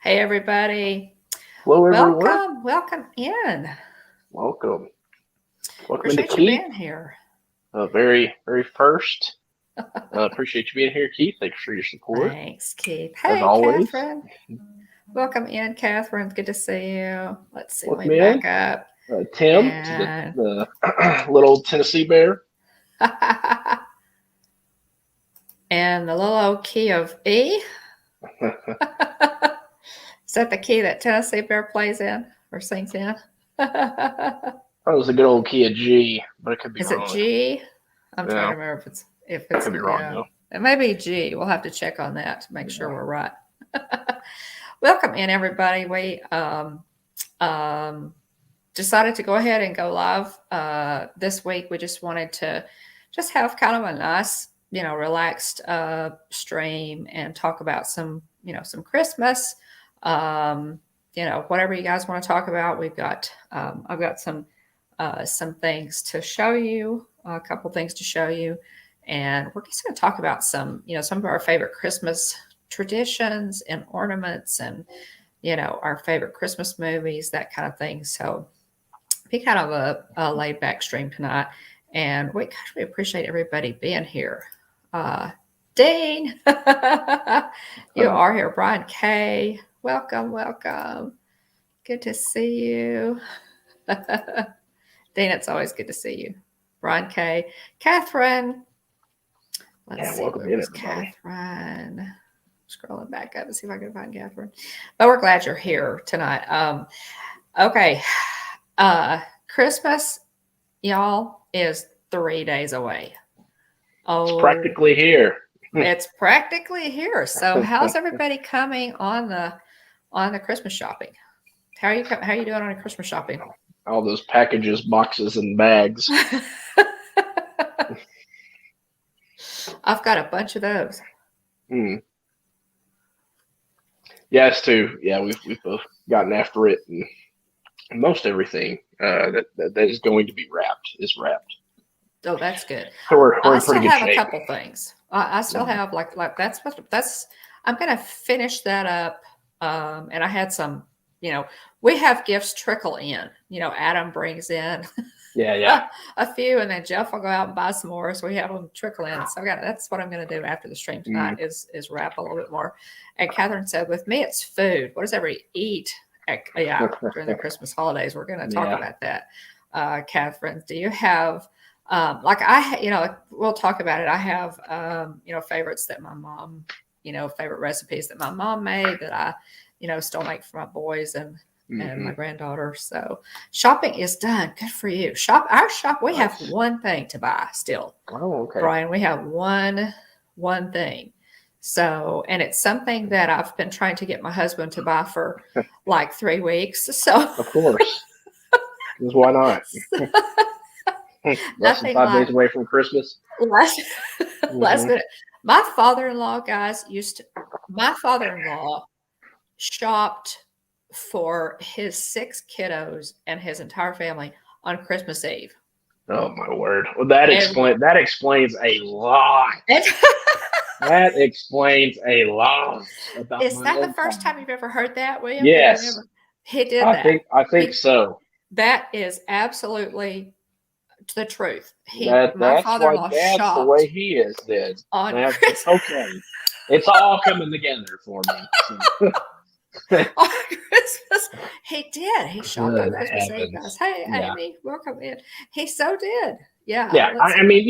Hey, everybody. Hello, everyone. Welcome in. Welcome Appreciate into you Keith. being here. Very first. Appreciate you being here, Keith. Thanks for your support. Thanks, Keith. As Hey, always. Catherine. Welcome in, Catherine. Good to see you. Let's see. Welcome Let me in. back up. Tim, to the little Tennessee bear. And the little old key of E. Is that the key that Tennessee bear plays in or sings in? That was a good old key of G, but it could be Is wrong. it G? I'm trying to remember if it's could be wrong though. It may be G. We'll have to check on that to make sure we're right. Welcome in, everybody. We decided to go ahead and go live this week. We just wanted to just have kind of a nice, relaxed stream and talk about some Christmas. Whatever you guys want to talk about. We've got I've got some things to show you, a couple things to show you, and we're just going to talk about some of our favorite Christmas traditions and ornaments, and our favorite Christmas movies, that kind of thing. So be kind of a laid back stream tonight, and we appreciate everybody being here. Dean, you are here. Brian K, welcome. Good to see you. Dean, it's always good to see you. Brian K, Catherine. Let's see, where was Catherine? Scrolling back up and see if I can find Catherine. But we're glad you're here tonight. Okay. Christmas, y'all, is 3 days away. It's practically here. It's practically here. So how's everybody coming on the Christmas shopping? How are you doing on Christmas shopping? All those packages, boxes, and bags. I've got a bunch of those. Yeah, us too. Yeah, we've both gotten after it, and most everything that is going to be wrapped is wrapped. Oh, that's good. So we're I in still pretty good have shape. a couple things. I still have like that's. I'm gonna finish that up. And I had some. We have gifts trickle in. Adam brings in. Yeah. A few, and then Jeff will go out and buy some more. So we have them trickle in. So that's what I'm going to do after the stream tonight is wrap a little bit more. And Catherine said, with me, it's food. What does everybody eat? During the Christmas holidays? We're going to talk about that. Catherine, do you have we'll talk about it. I have favorites that my mom, favorite recipes that my mom made that I, still make for my boys and my granddaughter. So shopping is done. Good for you. Our shop. We have one thing to buy still. Oh, okay. Brian, we have one thing. So, and it's something that I've been trying to get my husband to buy for like 3 weeks. So of course, because why not? Less than 5 days away from Christmas. Last minute. My father-in-law shopped for his 6 kiddos and his entire family on Christmas Eve. Oh my word! Well, that explains a lot. That explains a lot about. Is that the first time you've ever heard that, William? Yes, he did that. I think so. That is absolutely the truth. That's the way he is. Then okay, it's all coming together for me. So. On Christmas, he did. He shopped on Christmas Eve, guys. Hey, Amy, welcome in. He so did. Yeah. Yeah. I mean,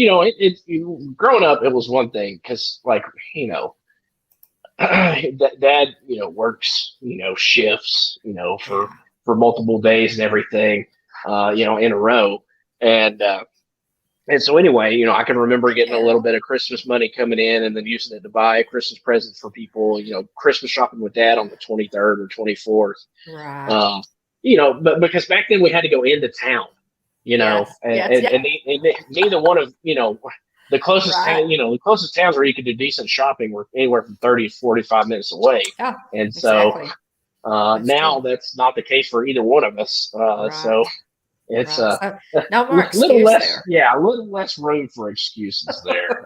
growing up, it was one thing because, Dad, works, shifts, for multiple days and everything, in a row, and so anyway, I can remember getting a little bit of Christmas money coming in and then using it to buy Christmas presents for people, Christmas shopping with Dad on the 23rd or 24th. Right. But because back then we had to go into town, and neither one of, the closest town, the closest towns where you could do decent shopping were anywhere from 30 to 45 minutes away. Yeah, and so now that's not the case for either one of us. Right. So it's no more a little less there. Yeah, a little less room for excuses there.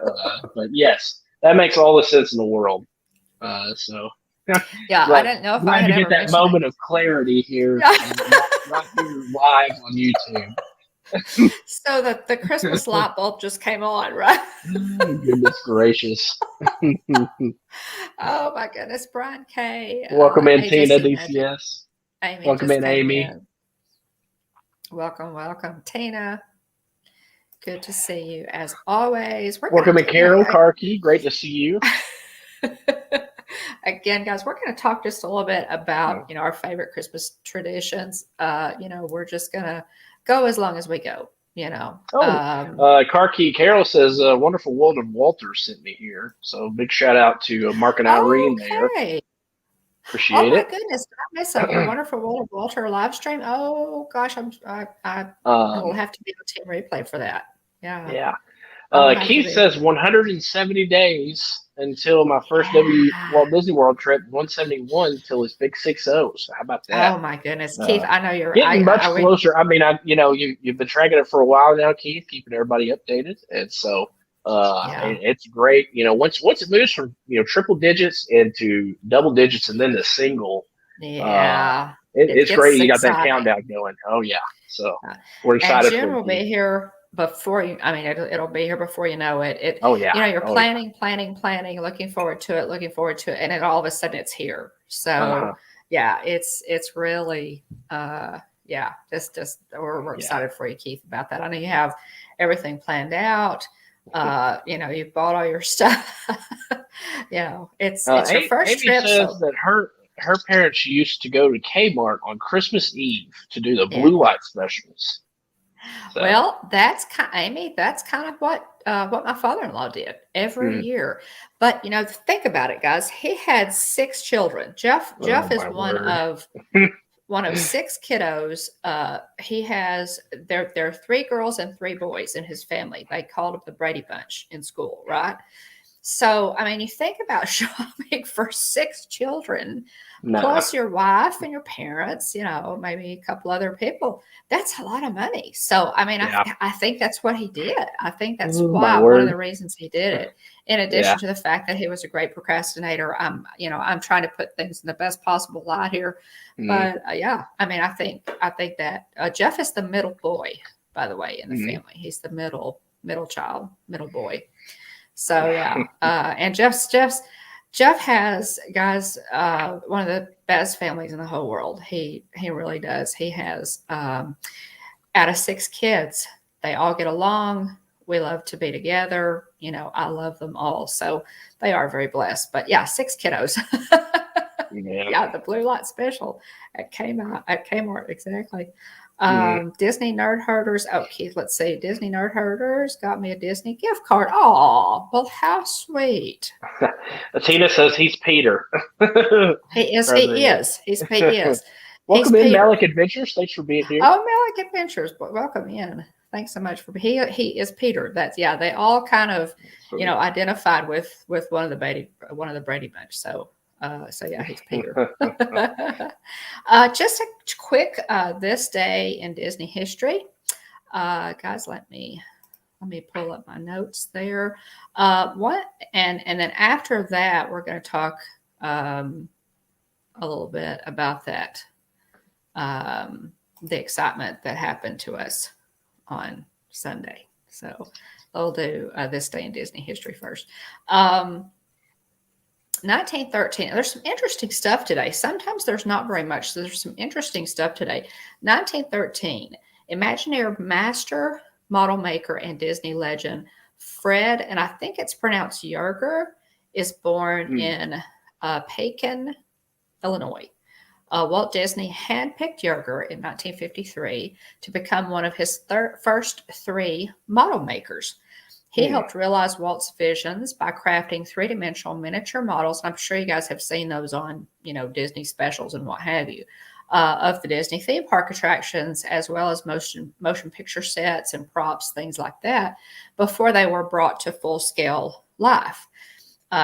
But yes, that makes all the sense in the world. So Yeah, I Glad, didn't know if I glad had to get ever that mentioned it. moment of clarity here, Yeah. right here live on YouTube. So the Christmas light bulb just came on, right? Oh, goodness gracious. Oh my goodness, Brian K. Welcome in, Tina, AJC Magic. DCS. Amy Welcome just in, came Amy. in. Welcome, welcome, Tina. Good to see you as always. We're Welcome gonna, in, Carol Karki. Great to see you. again, guys, we're going to talk just a little bit about, our favorite Christmas traditions. We're just going to go as long as we go, Oh, Karki Carol says, wonderful world of Walter sent me here. So big shout out to Mark and Irene there. Okay. Oh Appreciate my it. goodness. Did I miss a wonderful world of Walter live stream? Oh gosh, I will have to be on team replay for that. Yeah. Yeah. I'll have to Keith be. says 170 days until my first Yeah. Walt Disney World trip, 171 until his big 6-0. So how about that? Oh my goodness. Keith, I know Getting much I would. closer. I mean, you've been tracking it for a while now, Keith, keeping everybody updated, and so Yeah. it's great. Once it moves from triple digits into double digits and then the single, Yeah. It it's great. gets You got that exciting. countdown going. Oh yeah, so Uh, we're And excited June for you, will Keith. be here before you. I mean, it'll be here before you know it. Oh yeah. You're Oh yeah. planning, looking forward to it, and then all of a sudden it's here. So Uh-huh. yeah, it's really yeah, just we're Yeah. excited for you, Keith, about that. I know you have everything planned out. You've bought all your stuff. It's your first Amy trip, says so that her parents used to go to Kmart on Christmas Eve to do the yeah. blue light specials. So, Well, Amy. That's kind of what my father-in-law did every mm, year. But think about it, guys. He had 6 children. oh Jeff is my word. one of 6 kiddos. He has there are 3 girls and 3 boys in his family. They called it the Brady Bunch in school, right? So, I mean, you think about shopping for 6 children, No. plus your wife and your parents, maybe a couple other people. That's a lot of money. So, I mean, Yeah. I think that's what he did. I think that's Oh my why one of the word. reasons he did it. In Yeah. addition to the fact that he was a great procrastinator, I'm trying to put things in the best possible light here. Mm, But yeah, I mean, I think that Jeff is the middle boy, by the way, in the mm. family. He's the middle child, middle boy. So yeah, and Jeff has, guys, one of the best families in the whole world. He really does. He has out of 6 kids, they all get along. We love to be together. I love them all. So they are very blessed. But yeah, 6 kiddos. Yeah. Yeah, the blue light special at Kmart, exactly. Mm. Disney Nerd Herders. Oh, Keith, let's see. Disney Nerd Herders got me a Disney gift card. Oh, well, how sweet. Tina says he's Peter. He is. He President. is. He is. He's Welcome in, Peter. Malik Adventures. Thanks for being here. Oh, Malik Adventures. Welcome in. Thanks so much for he is Peter. That's yeah. They all kind of identified with one of the Brady Bunch. So yeah, he's Peter. Just a quick this day in Disney history, guys. Let me pull up my notes there. What and then after that, we're going to talk a little bit about that. The excitement that happened to us on Sunday. So I'll do this day in Disney history first. 1913. There's some interesting stuff today. Sometimes there's not very much. So there's some interesting stuff today. 1913. Imagineer master, model maker, and Disney legend Fred, and I think it's pronounced Yerger, is born in Pekin, Illinois. Walt Disney handpicked Yerger in 1953 to become one of his first 3 model makers. He helped realize Walt's visions by crafting 3-dimensional miniature models. I'm sure you guys have seen those on, Disney specials and what have you, of the Disney theme park attractions, as well as motion picture sets and props, things like that, before they were brought to full-scale life.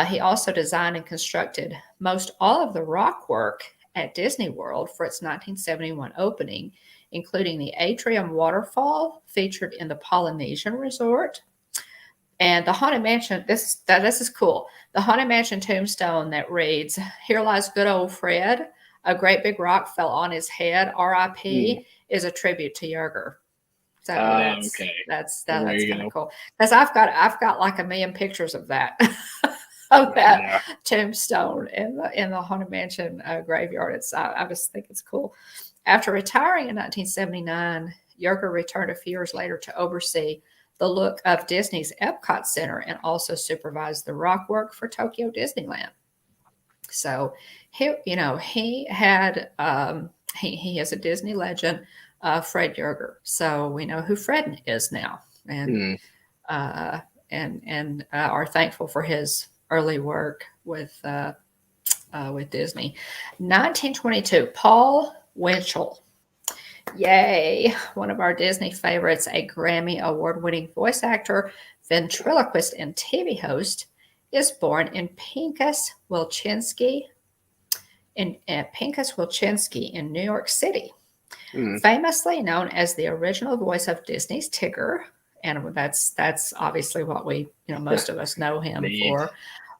He also designed and constructed most all of the rock work at Disney World for its 1971 opening, including the Atrium Waterfall featured in the Polynesian Resort, And the Haunted Mansion, this is cool. The Haunted Mansion tombstone that reads, "Here lies good old Fred. A great big rock fell on his head. Mm. R.I.P." is a tribute to Yerger. So Okay. that's There you kind of go. cool. Because I've got like a million pictures of that of that Yeah. tombstone in the Haunted Mansion graveyard. I just think it's cool. After retiring in 1979, Yerger returned a few years later to oversee the look of Disney's Epcot Center and also supervised the rock work for Tokyo Disneyland. So he had he is a Disney legend, Fred Yerger. So we know who Fred is now, and Mm. uh, are thankful for his early work with Disney. 1922, Paul Winchell. Yay, one of our Disney favorites, a Grammy award-winning voice actor, ventriloquist, and TV host, is born in Pinkus Wilczynski in New York City. Mm. Famously known as the original voice of Disney's Tigger, and that's obviously what most of us know him Neat. for.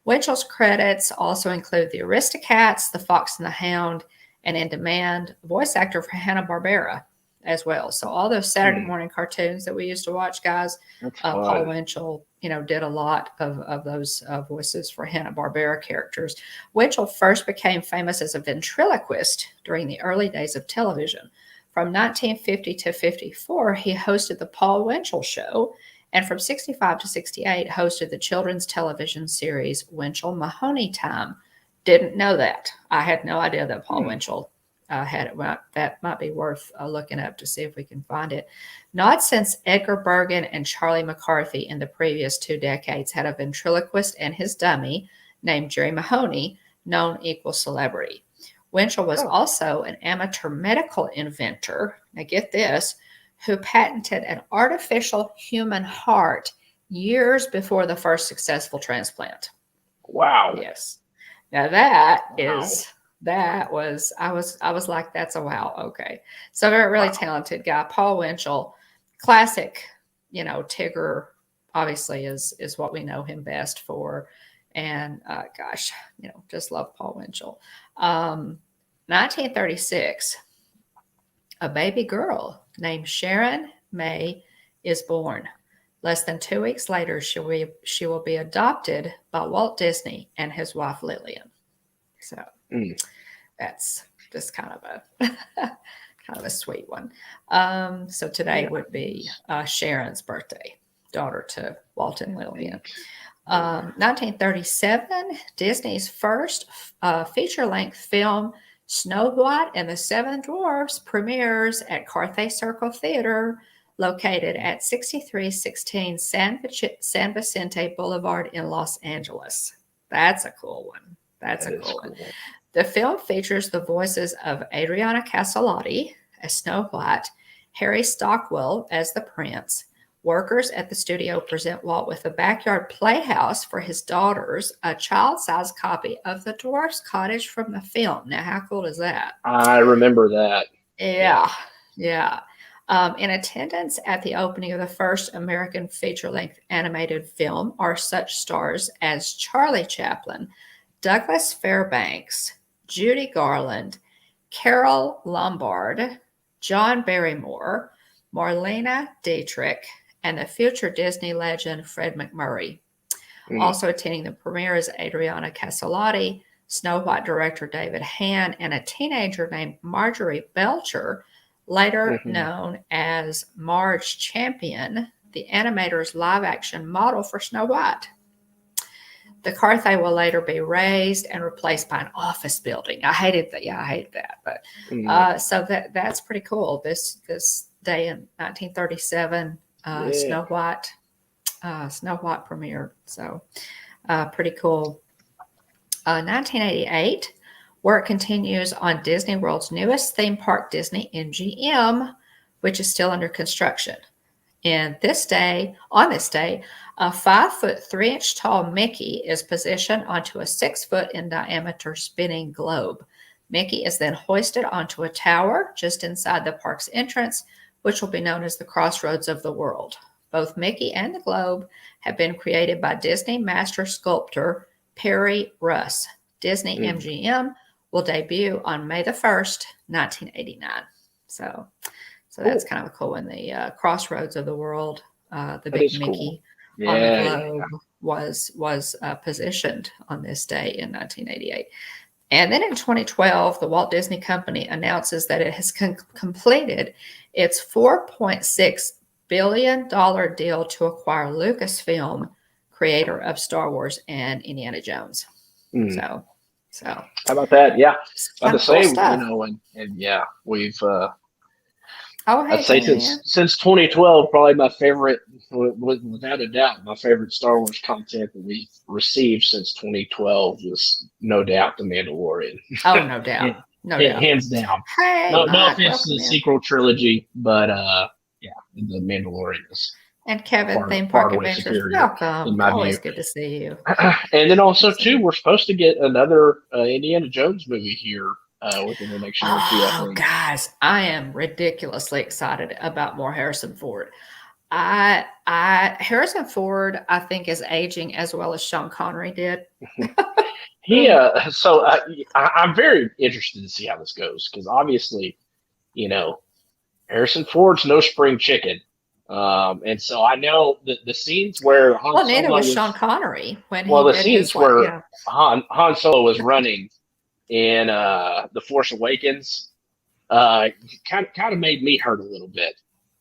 Winchell's credits also include the Aristocats, The Fox and the Hound, and in demand voice actor for Hanna-Barbera as well. So all those Saturday morning cartoons that we used to watch, guys, That's Paul fun. Winchell, did a lot of those voices for Hanna-Barbera characters. Winchell first became famous as a ventriloquist during the early days of television. From 1950 to 54, he hosted the Paul Winchell Show, and from 65 to 68, hosted the children's television series Winchell Mahoney Time. Didn't know that. I had no idea that Paul Winchell had it. Well, that might be worth looking up to see if we can find it. Not since Edgar Bergen and Charlie McCarthy in the previous 2 decades had a ventriloquist and his dummy named Jerry Mahoney known equal celebrity. Winchell was also an amateur medical inventor. Now get this, who patented an artificial human heart years before the first successful transplant. Wow. Yes. Now that was I was like, that's a wow. Okay. So very really talented guy. Paul Winchell, classic, Tigger obviously is what we know him best for. And gosh, just love Paul Winchell. 1936, a baby girl named Sharon May is born. Less than 2 weeks later, she will be adopted by Walt Disney and his wife Lillian. So that's just kind of a sweet one. So today would be Sharon's birthday, daughter to Walt and Lillian. 1937, Disney's first feature-length film, Snow White and the Seven Dwarfs, premieres at Carthay Circle Theater, located at 6316 San Vicente Boulevard in Los Angeles. That's a cool one. That's a cool one. The film features the voices of Adriana Caselotti as Snow White, Harry Stockwell as the prince. Workers at the studio present Walt with a backyard playhouse for his daughters, a child-sized copy of the Dwarfs cottage from the film. Now, how cool is that? I remember that. Yeah. In attendance at the opening of the first American feature-length animated film are such stars as Charlie Chaplin, Douglas Fairbanks, Judy Garland, Carol Lombard, John Barrymore, Marlena Dietrich, and the future Disney legend Fred MacMurray. Also attending the premiere is Adriana Caselotti, Snow White director David Hann, and a teenager named Marjorie Belcher, later known as Marge Champion, the animator's live-action model for Snow White. The Carthay will later be razed and replaced by an office building. I hated that. Yeah, I hate that. But so that's pretty cool. This day in 1937, Snow White premiered. So pretty cool. 1988, work continues on Disney World's newest theme park, Disney MGM, which is still under construction. On this day, a 5'3" tall Mickey is positioned onto a 6 foot in diameter spinning globe. Mickey is then hoisted onto a tower just inside the park's entrance, which will be known as the Crossroads of the World Both Mickey and the globe have been created by Disney master sculptor Perry Russ. Disney MGM will debut on May the 1st, 1989. So that's kind of cool. In the crossroads of the world, the big Mickey on the globe was positioned on this day in 1988. And then in 2012, the Walt Disney Company announces that it has completed its $4.6 billion deal to acquire Lucasfilm, creator of Star Wars and Indiana Jones. So how about that? Yeah, about the cool same, stuff. and yeah, we've. I'd say since 2012, probably my favorite, without a doubt, my favorite Star Wars content that we've received since 2012 was no doubt The Mandalorian. Oh, no doubt. No doubt. Hands down. Hey, no Mike, offense to the sequel trilogy, but yeah, The Mandalorian is. And Kevin, Theme Park Adventures, welcome. Always good to see you. And then also, too, we're supposed to get another Indiana Jones movie here within the next year or two, I think. Guys, I am ridiculously excited about more Harrison Ford. Harrison Ford, I think, is aging as well as Sean Connery did. So I'm very interested to see how this goes, because obviously, Harrison Ford's no spring chicken. And so I know the scenes where neither was Sean Connery when the scenes where Han Solo was running in The Force Awakens kind of made me hurt a little bit.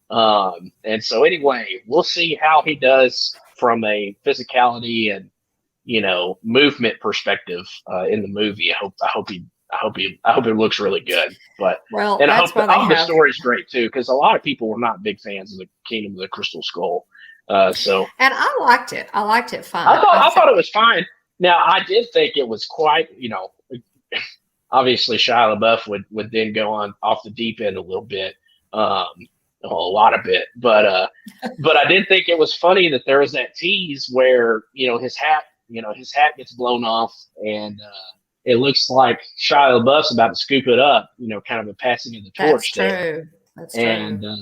And so anyway, we'll see how he does from a physicality and movement perspective in the movie. I hope it looks really good. But I hope the story's great too, because a lot of people were not big fans of the Kingdom of the Crystal Skull. And I liked it. I liked it fine. I thought it was fine. Now I did think it was quite, obviously Shia LaBeouf would then go on off the deep end a little bit, a lot of it. But I did think it was funny that there was that tease where his hat gets blown off and it looks like Shia LaBeouf's about to scoop it up, kind of a passing of the torch. That's true.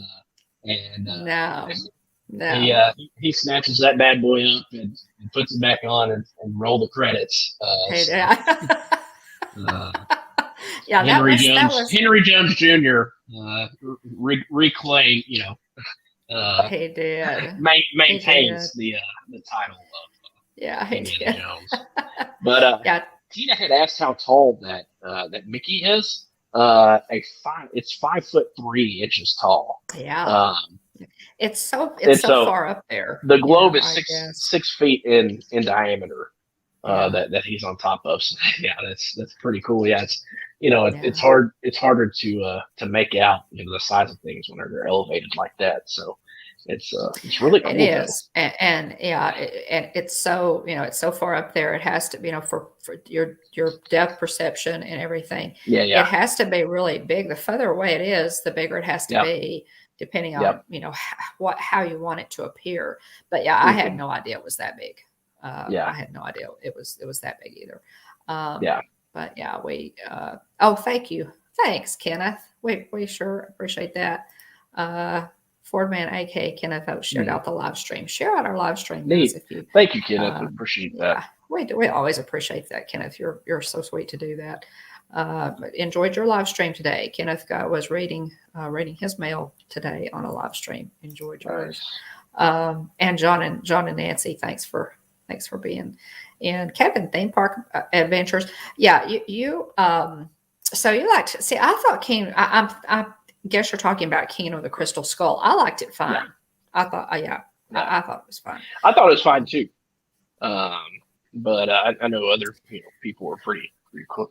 No. He snatches that bad boy up and puts it back on and roll the credits. Henry Jones Jr. Reclaim, he did. Maintains the title of Indiana Jones. But Tina had asked how tall that Mickey is. It's 5'3" tall. Yeah. It's so far up there. The globe is 6 feet in diameter. That he's on top of. So, yeah, that's pretty cool. Yeah, it's hard. It's harder to make out the size of things when they're elevated like that. So it's really cool. It is, and it's so it's so far up there. It has to be for your depth perception and everything. Yeah. It has to be really big. The further away it is, the bigger it has to be, depending on how you want it to appear. But I had no idea it was that big. I had no idea it was that big either. But we thank you. Thanks, Kenneth. We sure appreciate that. Fordman AK Kenneth shared out the live stream. Share out our live stream. Guys, thank you, Kenneth. I appreciate that. We always appreciate that, Kenneth. You're so sweet to do that. Enjoyed your live stream today. Kenneth was reading his mail today on a live stream. Enjoyed yours. And John and Nancy, thanks for being in. Kevin, Theme Park Adventures. Yeah, you so you liked. See, I thought I guess you're talking about King of the Crystal Skull. I liked it fine. I thought, I thought it was fine. I thought it was fine too. But I know other people were pretty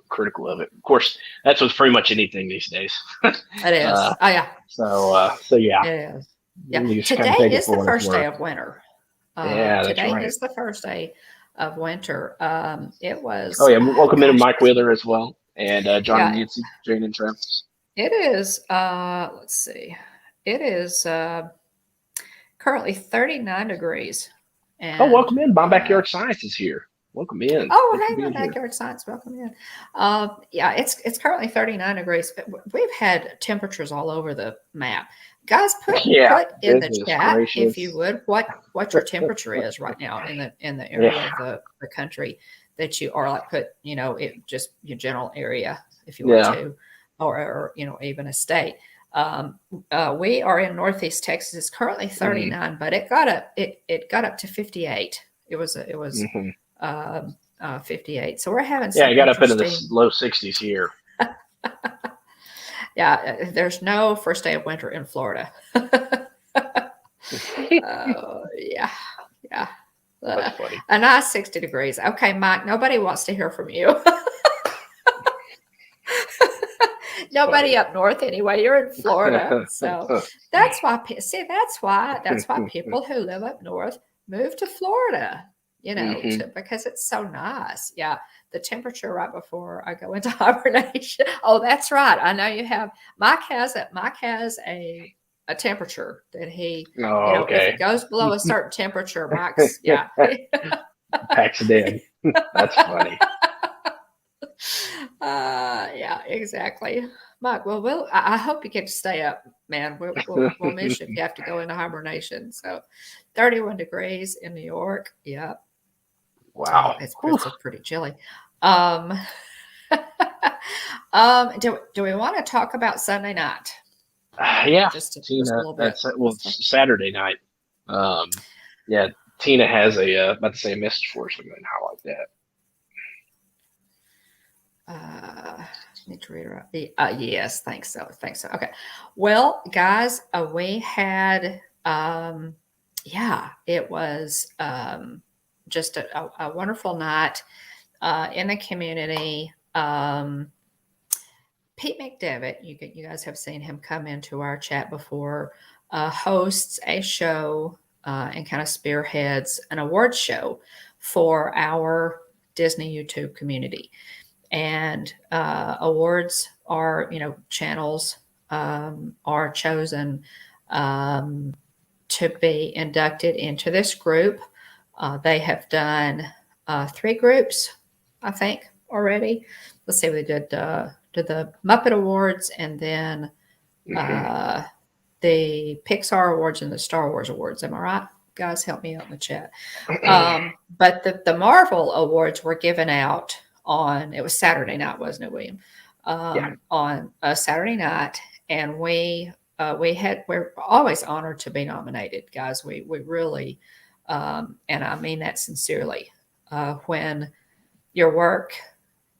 critical of it. Of course, that's with pretty much anything these days. It is. So yeah. It is. Yeah. Today is the first day of winter. Today is the first day of winter. It was. Oh yeah, welcome in Mike Wheeler as well, and John and Nancy, Jane and Travis. It is. Let's see. It is currently 39 degrees. And, welcome in. My Backyard Science is here. Welcome in. Hey, My Backyard Science. Welcome in. It's currently 39 degrees. We've had temperatures all over the map. Guys, put Yeah, in the goodness chat if you gracious. would what your temperature is right now in the area of the country that you are. Like put it just your general area if you were Yeah. to, or even a state. We are in Northeast Texas. It's currently 39, but it got up to 58. It was Mm-hmm. 58. So we're having Yeah, some I got up into the interesting. low 60s here. Yeah, there's no first day of winter in Florida. Yeah, yeah. That's funny. A nice 60 degrees. Okay, Mike, nobody wants to hear from you. Nobody up north anyway. You're in Florida. So that's why, that's why people who live up north move to Florida, Mm-hmm. because it's so nice. Yeah. The temperature right before I go into hibernation. Oh, that's right. I know you have, Mike has a temperature that he, Oh, if okay. it goes below a certain temperature, Mike's, yeah. Packs dead. That's funny. Yeah, exactly. Mike, well, I hope you get to stay up, man. We'll miss you if you have to go into hibernation. So 31 degrees in New York. Yeah. Wow. It's pretty chilly. Um, do we want to talk about Sunday night? Yeah, Just a Tina. little bit. That's well, it's Saturday night. Yeah, Tina has about to say a message for us. I'm going to highlight that. Need to read her up. Yes, thanks so. Okay. Well, guys, we had it was just a wonderful night in the community. Pete McDevitt, you guys have seen him come into our chat before, hosts a show and kind of spearheads an award show for our Disney YouTube community. And awards are, channels are chosen to be inducted into this group. They have done 3 groups, I think, already. Let's see, we did the Muppet Awards and then Mm-hmm. the Pixar Awards and the Star Wars Awards. Am I right? Guys, help me out in the chat. But the Marvel Awards were given out on, it was Saturday night, wasn't it, William? Yeah. On a Saturday night, and we're always honored to be nominated, guys. We really, and I mean that sincerely. When your work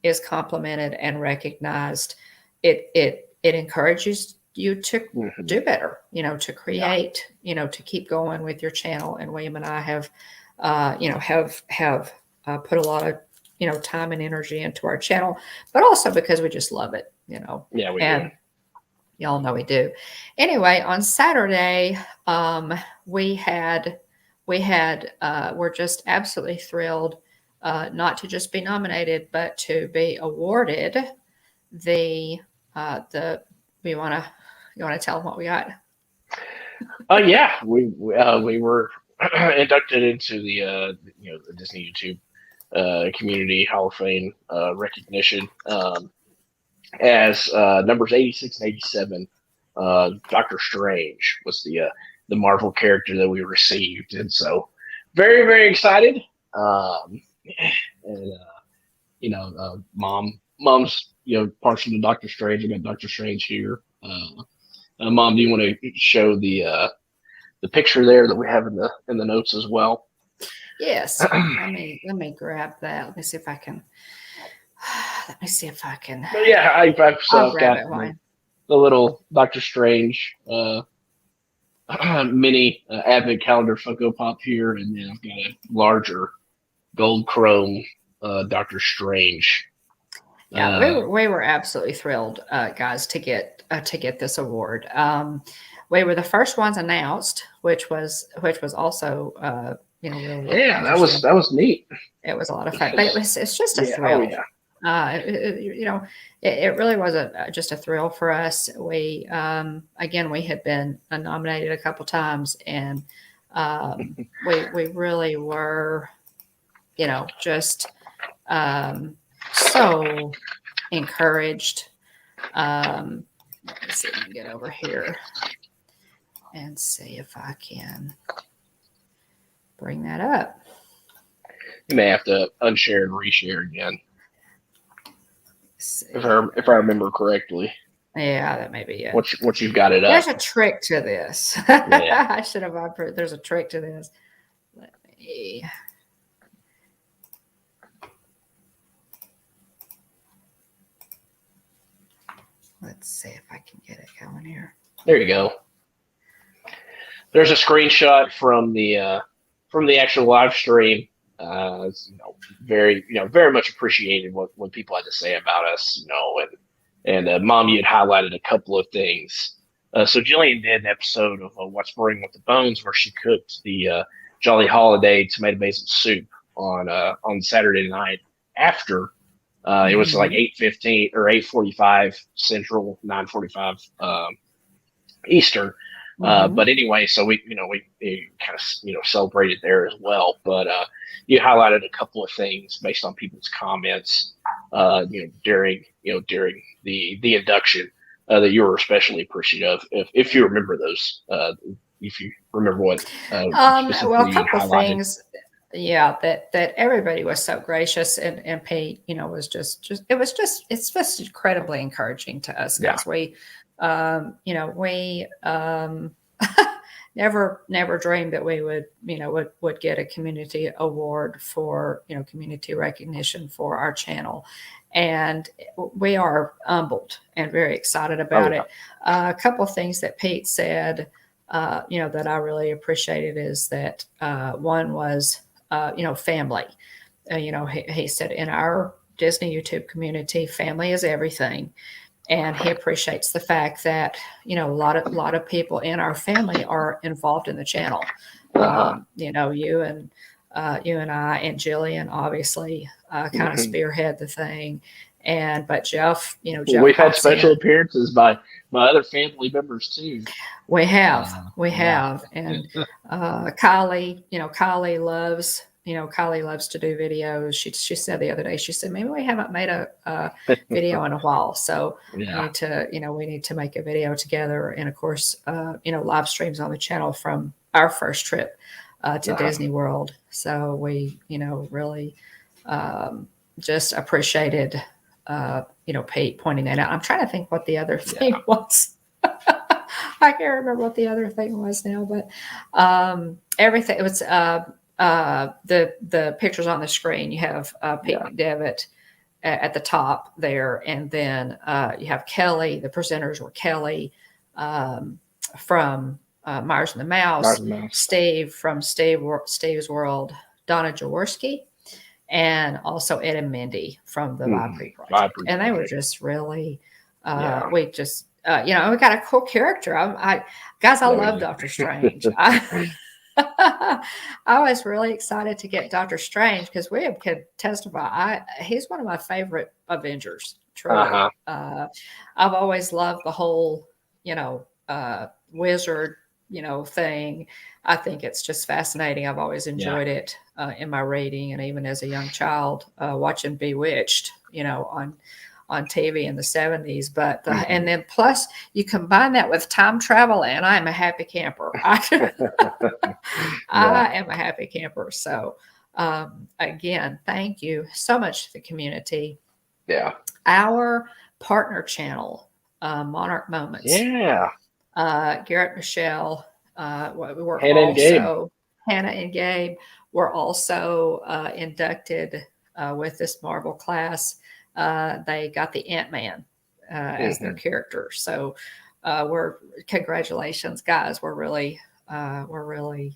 is complimented and recognized, it encourages you to Mm-hmm. do better, to Yeah. create, to keep going with your channel. And William and I have, put a lot of, time and energy into our channel, but also because we just love it, Yeah, we do. and y'all know we do. Anyway, on Saturday, we had, we're just absolutely thrilled not to just be nominated, but to be awarded the you want to tell them what we got? Yeah, we were inducted into the Disney YouTube Community Hall of Fame recognition as numbers 86 and 87. Doctor Strange was the Marvel character that we received, and so very very excited. And mom's partial to Doctor Strange. I got Doctor Strange here. Mom, do you want to show the picture there that we have in the notes as well? Yes. Let me grab that. Let me see if I can. But yeah, I've I'll grab got it. Why? the little Doctor Strange mini advent calendar Funko Pop here, and then I've got a larger gold chrome Doctor Strange. Yeah, we were absolutely thrilled, guys, to get this award. We were the first ones announced, which was also really Yeah, interesting. that was neat. It was a lot of fun, but it's just a Yeah, thrill. oh yeah. It really was just a thrill for us. We again, we had been nominated a couple times, and we really were, just so encouraged. Let's see if I can get over here. and see if I can bring that up. You may have to unshare and reshare again. If I remember correctly. Yeah, that may be it. Once you've got it up. There's a trick to this. Yeah. I should have. There's a trick to this. Let me. Let's see if I can get it going here. There you go. There's a screenshot from the actual live stream. Very much appreciated what people had to say about us. And Mom, you had highlighted a couple of things. So Jillian did an episode of What's Brewing with the Bones where she cooked the Jolly Holiday tomato basil soup on Saturday night after. It was like 8:15 or 8:45 Central, 9:45 Eastern. But anyway, so we kind of celebrated there as well. But you highlighted a couple of things based on people's comments, during the induction that you were especially appreciative of. If you remember those, if you remember what. Well, a couple of things. Yeah, that everybody was so gracious, and Pete, was it's just incredibly encouraging to us, because we never dreamed that we would get a community award for community recognition for our channel, and we are humbled and very excited about it. A couple of things that Pete said, that I really appreciated is that one was. Family. He said in our Disney YouTube community, family is everything, and he appreciates the fact that a lot of people in our family are involved in the channel. You and I and Jillian obviously kind of spearhead the thing, but Jeff, Jeff we've had special appearances by other family members too. We have, and Kylie loves. Kylie loves to do videos. She said the other day, she said, maybe we haven't made a video in a while. So we need to make a video together. And of course, live streams on the channel from our first trip to Disney World. So we, really just appreciated, Pete pointing that out. I'm trying to think what the other thing was. I can't remember what the other thing was now, but everything, it was the pictures on the screen. You have Pete McDevitt at the top there, and then you have Kelly. The presenters were Kelly from Myers and the Mouse, Steve from Steve's World, Donna Jaworski, and also Ed and Mindy from the Vibe Project. And they were just really, we just, we got a cool character. I love Doctor Strange. I was really excited to get Doctor Strange because William could testify. He's one of my favorite Avengers. Truly, I've always loved the whole, wizard, thing. I think it's just fascinating. I've always enjoyed it in my reading, and even as a young child, watching Bewitched, on TV in the 70s. But and then plus you combine that with time travel, and I'm a happy camper. I am a happy camper. So again, thank you so much to the community. Yeah. Our partner channel, Monarch Moments. Yeah. Garrett, Michelle, we're Hannah and Gabe were also inducted with this Marvel class. They got the Ant-Man as their character. So congratulations, guys. We're really applauding.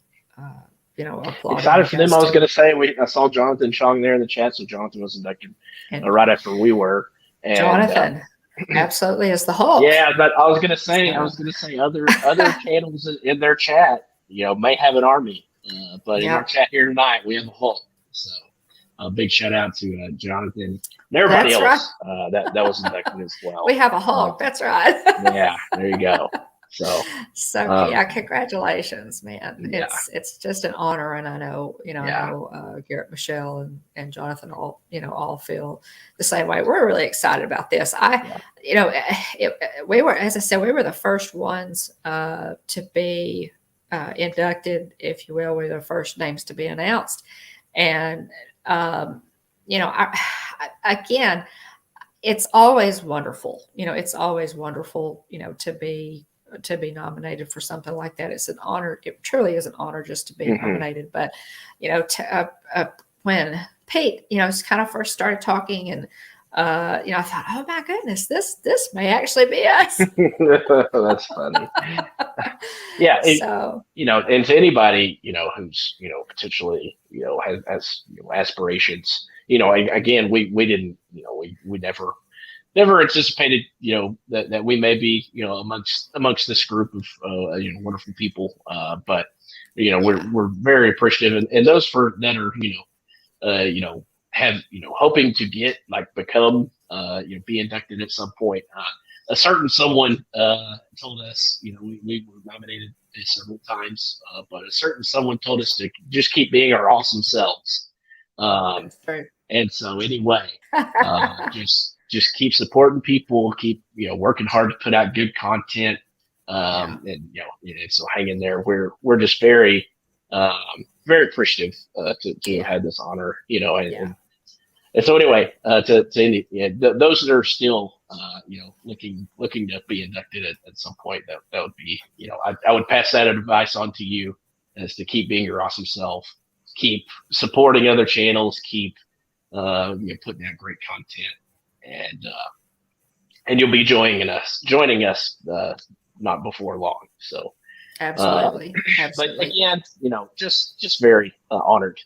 Excited for them. I was going to say, I saw Jonathan Chong there in the chat. So Jonathan was inducted right after we were. And, Jonathan absolutely is the Hulk. Yeah, but I was going to say other channels in their chat, may have an army, but in our chat here tonight, we have a Hulk. So a big shout out to Jonathan and everybody else that was inducted as well. We have a Hulk. That's right. Yeah, there you go. So yeah, congratulations, man. Yeah, It's just an honor, and I yeah, know Garrett, Michelle, and Jonathan all feel the same way. We're really excited about this. yeah, We were, as I said, we were the first ones to be inducted, if you will. We were the first names to be announced, and um, again, it's always wonderful. It's always wonderful, to be nominated for something like that. It's an honor. It truly is an honor just to be hmm nominated. But, when Pete, kind of first started talking, and I thought, oh my goodness, this may actually be us. That's funny. Yeah, So and to anybody, who's, potentially, has aspirations, again, we didn't, we never anticipated, that we may be, amongst this group of, wonderful people. But, yeah, we're very appreciative, and those that are, have, hoping to become, be inducted at some point. A certain someone told us, we were nominated several times, but a certain someone told us to just keep being our awesome selves. Um, that's true. and so anyway, just keep supporting people, keep working hard to put out good content, Yeah, and and so hang in there. We're just very appreciative to have yeah, had this honor, yeah. and so anyway, to any, those that are still looking to be inducted at some point, that would be, I would pass that advice on to you, as to keep being your awesome self, keep supporting other channels, keep putting out great content, and you'll be joining us not before long. So, Absolutely, but absolutely. again, just very honored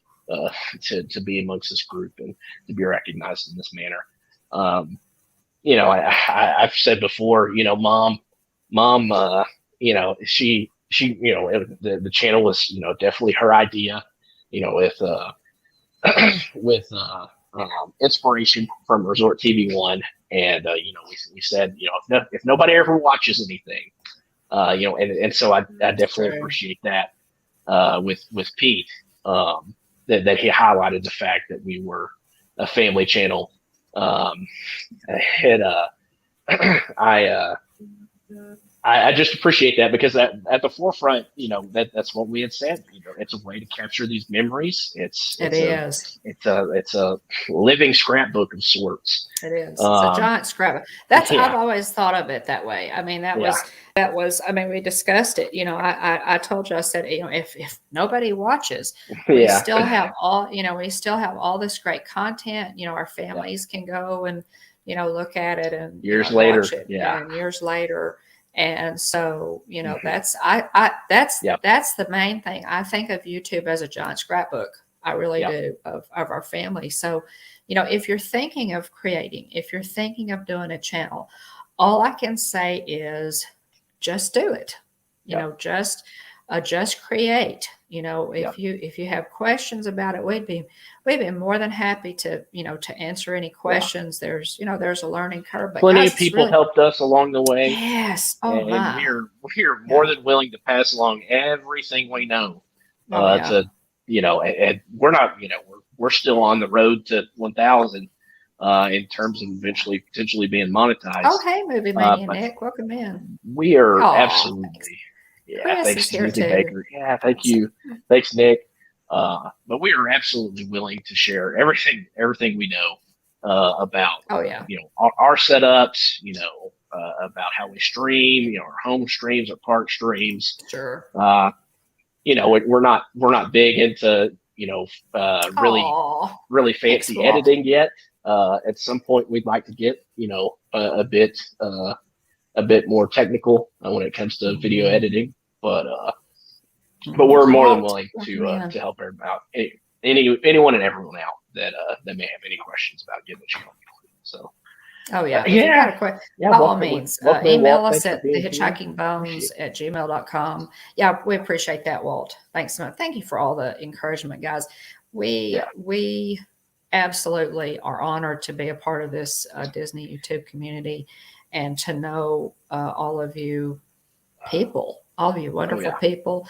to be amongst this group and to be recognized in this manner. Um, I've said before, mom, she, the channel was, definitely her idea, with with inspiration from Resort TV One, and we said, if nobody ever watches anything, and so I That's definitely true. appreciate that with Pete, that he highlighted the fact that we were a family channel. Um, and I I just appreciate that, because at the forefront, that's what we had said. It's a way to capture these memories. It is. It's a living scrapbook of sorts. It is. It's a Um, giant scrap. I've yeah, always thought of it that way. I mean, yeah, I mean, we discussed it. I told you, I said, if nobody watches, yeah. we still have all this great content. Our Yeah. families can go and, look at it and, Years watch later, it, yeah, and years later. And so, hmm that's yeah, the main thing. I think of YouTube as a giant scrapbook. I really yeah, do, of our family. So, if you're thinking of creating, if you're thinking of doing a channel, all I can say is just do it. yeah, Just create. yeah. If you have questions about it, we'd be more than happy to answer any Yeah. questions. There's a learning curve, but Plenty guys, of it's people really, helped us along the way, yes. Oh and my. we're more Yeah. than willing to pass along everything we know. Oh yeah. To and we're not, we're still on the road to 1,000 in terms of eventually potentially being Oh, monetized. hey, movie mania But Nick, welcome in. we are Oh, thanks. absolutely, yeah. Chris is Thanks, here Susie too. Baker. Yeah, thank you. Thanks, Nick. But we are absolutely willing to share everything we know about, Oh yeah. our setups, about how we stream, our home streams, our park streams. Sure. Uh, we're not big into, really Oh, really thanks, fancy Blot. editing yet. At some point, we'd like to get, a bit more technical when it comes to video Mhm. editing, but we're more than Walt, willing welcome to in. help out anyone and everyone out that may have any questions about getting the channel going. So Oh yeah. If you've got yeah, a question, yeah. by all Welcome, means, welcome in, email Walt. us Thanks for at the being here. hitchhiking Appreciate bones it. at gmail.com. Yeah, we appreciate that, Walt. Thanks so much. Thank you for all the encouragement, guys. We Yeah, we absolutely are honored to be a part of this Disney YouTube community, and to know all of you people, all of you Oh wonderful yeah. people.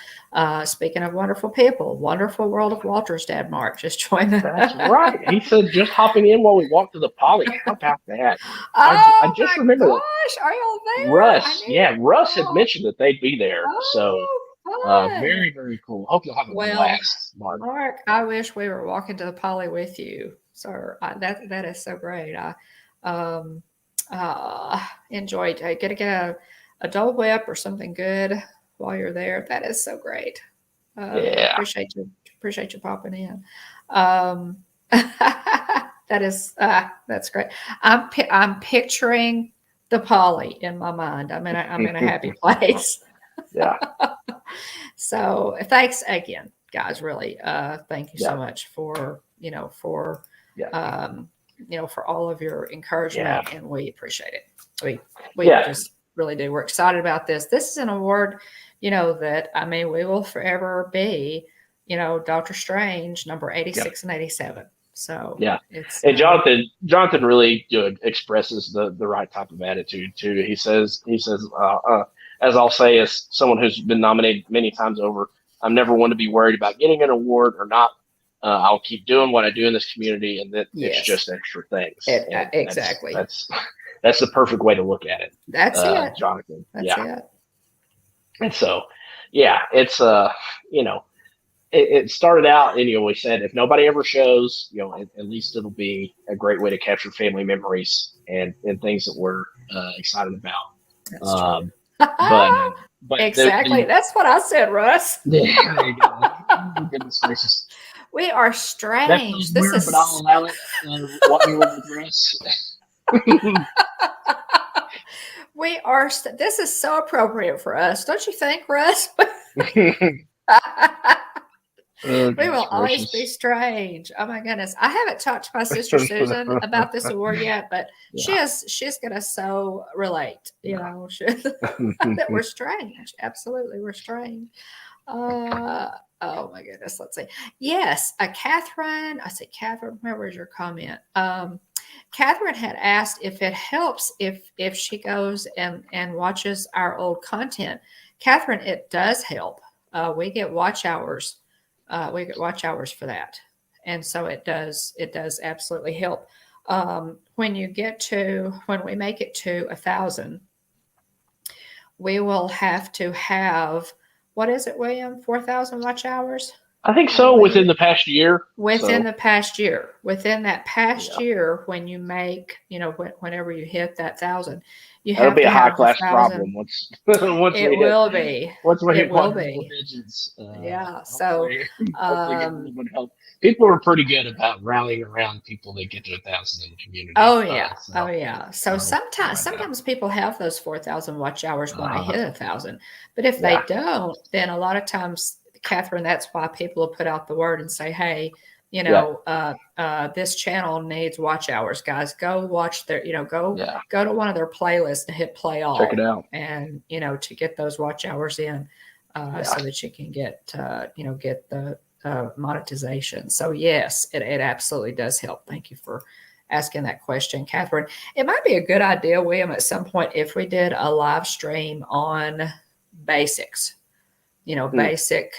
Speaking of wonderful people, Wonderful World of Walter's dad, Mark, just joined. That's right. He said just hopping in while we walk to the poly. How about that? I Oh just my remember that gosh, are y'all there? I Russ, need. yeah, Russ had Oh, mentioned that they'd be there. So oh, fun. very, very cool. Hope you'll have a Well, blast, Mark. Mark, I wish we were walking to the poly with you, sir. That is so great. I um, enjoyed. Get to get a Dole Whip or something good while you're there. That is so great. Yeah. Appreciate you popping in. That is that's great. I'm picturing the poly in my mind. I'm in a happy place. Yeah. So thanks again, guys. Really, thank you so Yeah. much for for Yeah. um, for all of your Yeah. encouragement, and we appreciate it. We Yeah. just really do. We're excited about this. This is an award, that we will forever be, Doctor Strange number Yeah. 86 and 87. So Yeah. it's And Jonathan really expresses the right type of attitude too. He says, as I'll say, as someone who's been nominated many times over, I'm never one to be worried about getting an award or not. I'll keep doing what I do in this community, and that it's yes, just extra things. And exactly. that's the perfect way to look at it, That's it. Jonathan. That's Yeah. it. And so, yeah, it's it started out, and we said if nobody ever shows, at least it'll be a great way to capture family memories and things that we're excited about. That's true. Um, but Exactly. That's what I said, Russ. yeah, there you go. Oh, goodness gracious, We are that strange. feels This weird, but I'll is allow it. Walking with Russ. this is so appropriate for us, don't you think, Russ? Oh, We will goodness always be gracious. strange. Oh my goodness. I haven't talked to my sister Susan about this award yet, but Yeah. she's gonna so relate, that we're strange. Absolutely, we're strange. Oh my goodness. Let's see. Yes, Catherine. I say Catherine. Where was your comment? Catherine had asked if it helps if she goes and watches our old content. Catherine, it does help. We get watch hours. We get watch hours for that, and so it does absolutely help. When we make it to 1,000, we will have to have, what is it, William? 4,000 watch hours, I think I so. Within believe. the past year. Within So the past year, within that past yeah, year, when you make, whenever you hit that 1,000, you that'll have be to a high have a class thousand. problem once once It we hit will be. once we It hit will quadruple be. digits. Yeah. So, Hopefully, hopefully get a little um, bit of help. People are pretty good about rallying around people that get to 1,000 in the community. oh yeah. Oh So yeah. So but, sometimes people have those 4,000 watch hours when they uh, hit 1,000, but if they yeah, don't, then a lot of times, Catherine, that's why people will put out the word and say, "Hey, yeah, this channel needs watch hours, guys. Go watch their, yeah. go to one of their playlists and hit play Check it all, out. and to get those watch hours in, Yeah, so that you can get get the monetization." So yes, it absolutely does help. Thank you for asking that question, Catherine. It might be a good idea, William, at some point if we did a live stream on basics, mm, basic,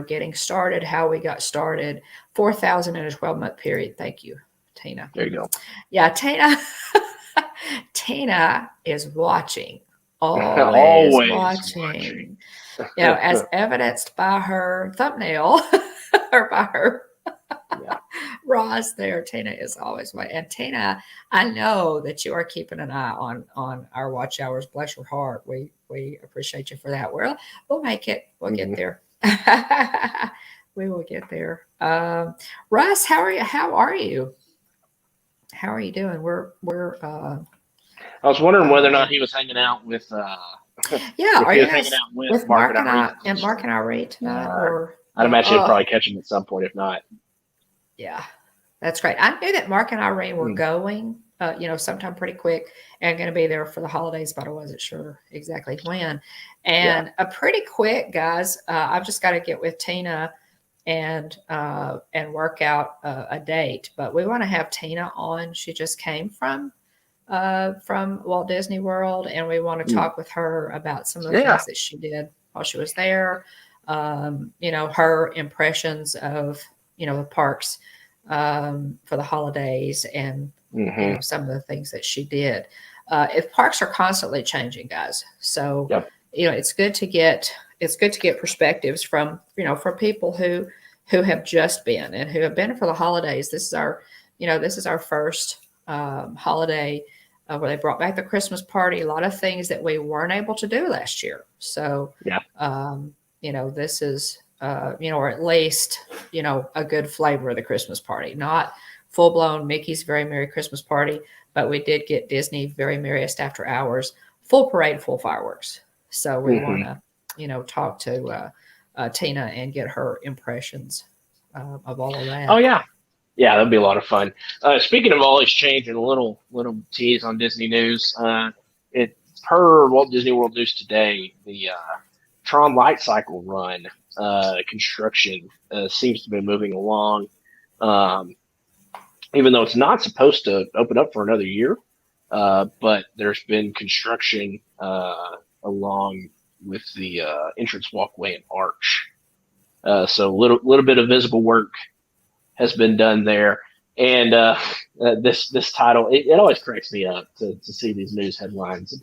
getting started, how we got started, 4,000 in a 12-month period. Thank you, Tina. there you go. Yeah, Tina. Tina is watching, always Always watching. watching, as evidenced by her thumbnail or by her Yeah, Roz there. Tina is always watching. And Tina, I know that you are keeping an eye on our watch hours. Bless your heart. We appreciate you for that. We'll make it. We'll get there. We will get there. Russ, how are you? How are you? How are you doing? We're I was wondering whether or not he was hanging out with yeah. if Are he you was hanging guys out with with Mark Mark and and Irene. I read tonight, Uh, or I'd yeah? imagine he'll Oh probably catch him at some point, if not. yeah, that's great. I knew that Mark and Irene were Mm, going, sometime pretty quick and going to be there for the holidays, but I wasn't sure exactly when. yeah. And a pretty quick, guys. I've just got to get with Tina and work out a date. But we want to have Tina on. She just came from from Walt Disney World, and we want to talk with her about some of the Yeah. things that she did while she was there. Her impressions of, the parks for the holidays, and some of the things that she did. If parks are constantly changing, guys, so Yep. it's good to get perspectives from from people who have just been and who have been for the holidays. This is our first holiday where they brought back the Christmas party. A lot of things that we weren't able to do last year. So Yeah. This is or at least a good flavor of the Christmas party, not full blown Mickey's Very Merry Christmas Party, but we did get Disney Very Merriest After Hours, full parade, full fireworks. So we want to, talk to Tina and get her impressions of all of that. Oh yeah, yeah, that'd be a lot of fun. Speaking of all exchange and a little tease on Disney news, it per Walt Disney World News today, the Tron Light Cycle run construction seems to be moving along. Even though it's not supposed to open up for another year, but there's been construction along with the entrance walkway and arch. So a little bit of visible work has been done there. And this title, it always cracks me up to see these news headlines.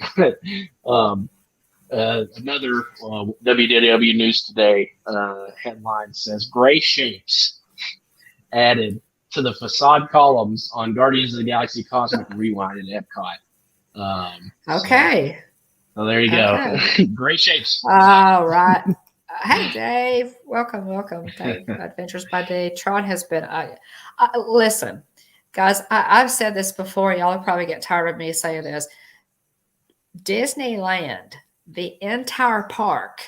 Another WDW News Today headline says, "Gray shapes added to the facade columns on Guardians of the Galaxy Cosmic Rewind at Epcot." Okay. So there you go. Gray shapes. All right. Hey, Dave. Welcome, Dave. Adventures by Dave. Tron has been. Listen, guys. I've said this before. Y'all will probably get tired of me saying this. Disneyland, the entire park,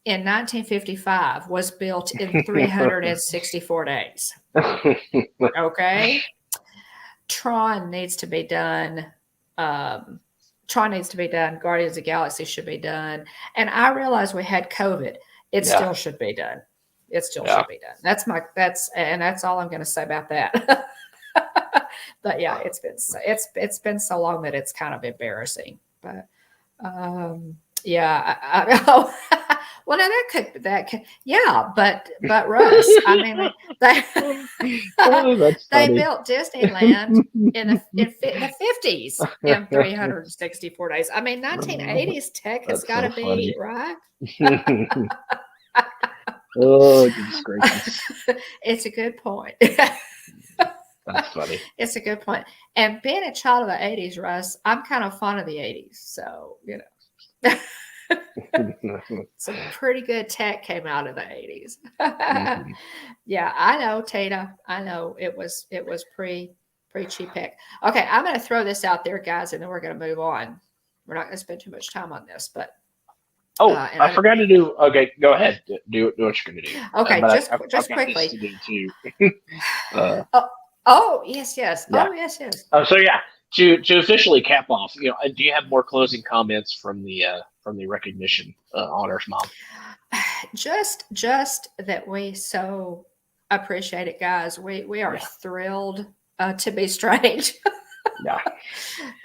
in 1955 was built in 364 days. Okay. Tron needs to be done. Guardians of the Galaxy should be done. And I realize we had COVID. It still should be done. It still should be done. That's all I'm going to say about that. But yeah, it's been so long that it's kind of embarrassing. But well, now that could, yeah, but Russ, I mean, they built Disneyland in the 50s in 364 days. I mean, 1980s tech has got to be right. Oh, goodness gracious! It's a good point. That's funny. It's a good point. And being a child of the 80s, Russ, I'm kind of fond of the 80s. So, some pretty good tech came out of the 80s. Yeah, I know, Tina. I know it was pretty cheap pick. Okay, I'm going to throw this out there, guys, and then we're going to move on. We're not going to spend too much time on this, but I forgot to do. Okay, go ahead. Do what you're going to do. Okay, just quickly. To do too. Oh yes. Yeah. Oh yes. So yeah, to officially cap off, do you have more closing comments from the recognition honors, Mom? Just that we so appreciate it, guys. We are thrilled to be strange. Yeah.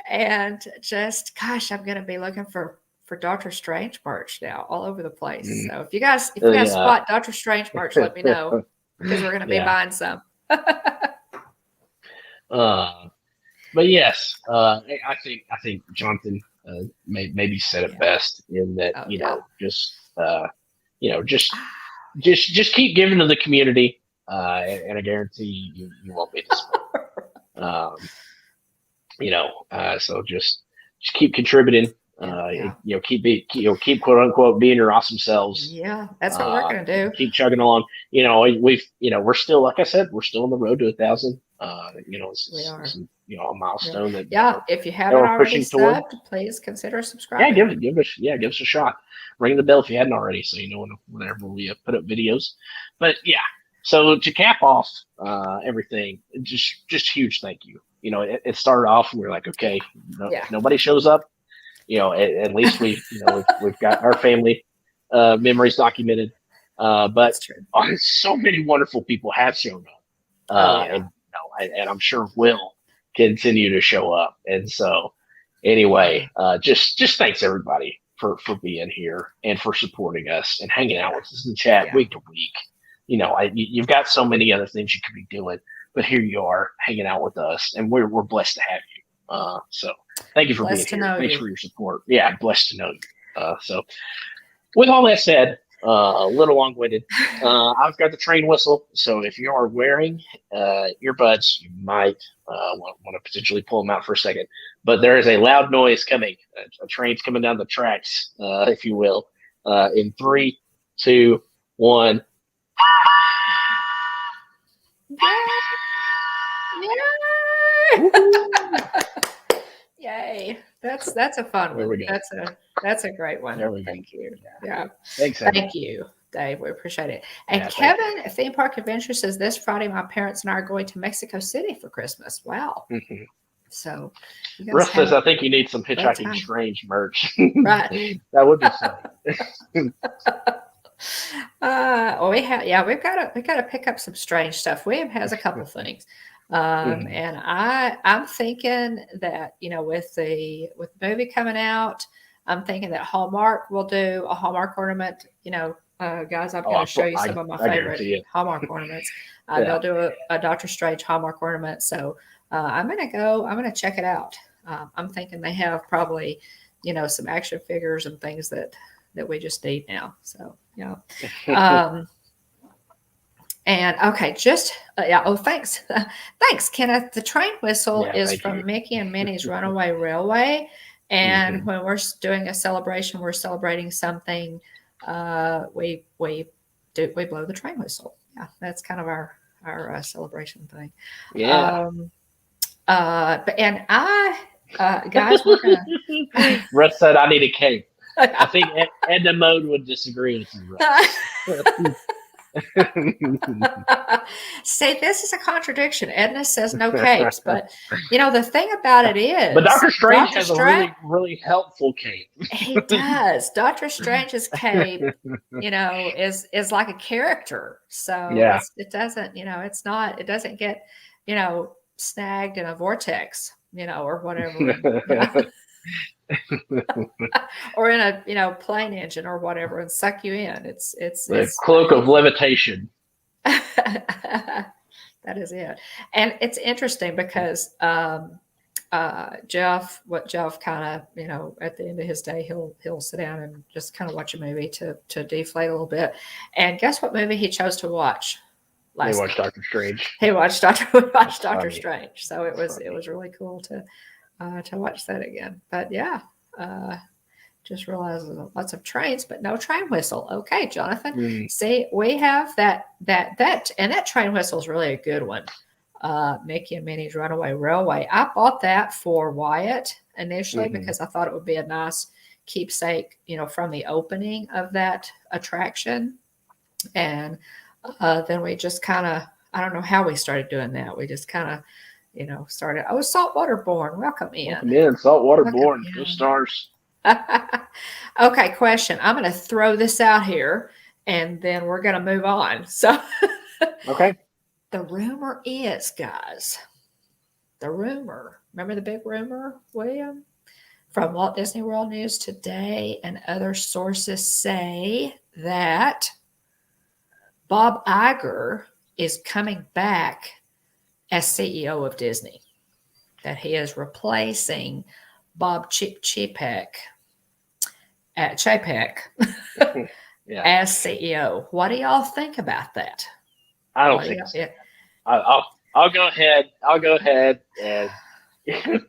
And just, gosh, I'm going to be looking for Doctor Strange merch now all over the place. So if you guys spot Doctor Strange merch, let me know, because we're going to be buying some. But yes, I think Jonathan maybe said it best in that just keep giving to the community, and I guarantee you won't be disappointed. So just keep contributing. Keep quote unquote being your awesome selves. Yeah, that's what we're gonna do. Keep chugging along. We're still, like I said, we're still on the road to 1,000. It's a milestone that if you haven't already subbed, please consider subscribing. Give us a shot. Ring the bell if you hadn't already, so you know whenever we put up videos. But yeah, so to cap off everything, just huge thank you. It started off and we were like, okay, if nobody shows up, at least we've got our family memories documented. But so many wonderful people have shown up, and I'm sure will continue to show up. And so anyway, just thanks everybody for being here and for supporting us and hanging out with us in the chat week to week. You've got so many other things you could be doing, but here you are hanging out with us, and we're blessed to have you. So thank you for being here. Thanks for your support. Yeah, I'm blessed to know you. So with all that said, a little long-winded, I've got the train whistle. So if you are wearing earbuds, you might want to potentially pull them out for a second. But there is a loud noise coming. A train's coming down the tracks, if you will. In 3, 2, 1. Yay! That's a fun one. That's a great one. Thank you. Yeah. Thanks. Thank you, Dave. We appreciate it. And Kevin, Theme Park Adventure says this Friday, my parents and I are going to Mexico City for Christmas. Wow. Mm-hmm. So, Russ says, I think you need some Hitchhiking Strange merch. Right. That would be fun. We've got to pick up some strange stuff. William has a couple of things. And I'm thinking that, with the movie coming out, I'm thinking that Hallmark will do a Hallmark ornament. Guys, I'm going to show you some of my favorite Hallmark ornaments. They'll do a Doctor Strange Hallmark ornament. So I'm going to check it out. I'm thinking they have probably, some action figures and things that we just need now. So, and okay, thanks. Thanks, Kenneth. The train whistle is from Mickey and Minnie's Runaway Railway. And when we're doing a celebration, we're celebrating something, we blow the train whistle. Yeah, that's kind of our celebration thing. Yeah. Guys, we're gonna Russ said I need a cape. I think Edna Mode would disagree with you, Russ. See, this is a contradiction. Edna says no capes, but the thing about it is, but Dr. Strange has a really, really helpful cape. He does. Dr. Strange's cape, is like a character. So it doesn't, it doesn't get, snagged in a vortex, or whatever. Or in a plane engine or whatever and suck you in. It's the cloak of levitation. That is it. And it's interesting because Jeff kind of, at the end of his day, he'll sit down and just kind of watch a movie to deflate a little bit. And guess what movie he chose to watch last night? Doctor Strange. He watched Doctor Strange. So it was really cool to watch that again. But just realized lots of trains, but no train whistle. Okay, Jonathan. See, we have that and that train whistle is really a good one. Mickey and Minnie's Runaway Railway. I bought that for Wyatt initially because I thought it would be a nice keepsake, from the opening of that attraction. And then we just kind of, I don't know how we started doing that. We just kind of, started. Oh, Saltwater Born. Welcome in. Welcome in, Saltwater Born. 2 stars. Okay, question. I'm going to throw this out here, and then we're going to move on. So, okay. The rumor is, guys, remember the big rumor, William? From Walt Disney World News Today and other sources say that Bob Iger is coming back as CEO of Disney, that he is replacing Bob Chapek as CEO. What do y'all think about that? I don't think so. I'll go ahead. I'll go ahead and Tim.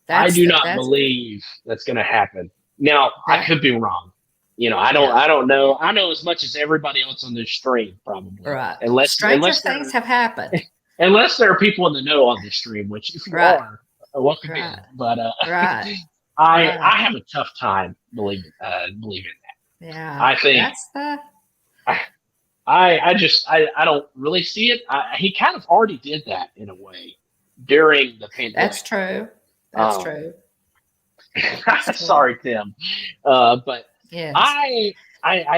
I do not believe that's going to happen. Now, I could be wrong. I don't know. I know as much as everybody else on this stream, probably. Right. Unless things have happened. Unless there are people in the know on this stream, which if you are, welcome in. But I have a tough time believing that. Yeah. I think that's the. I don't really see it. He kind of already did that in a way during the pandemic. That's true. That's true. Sorry, Tim. But yes. I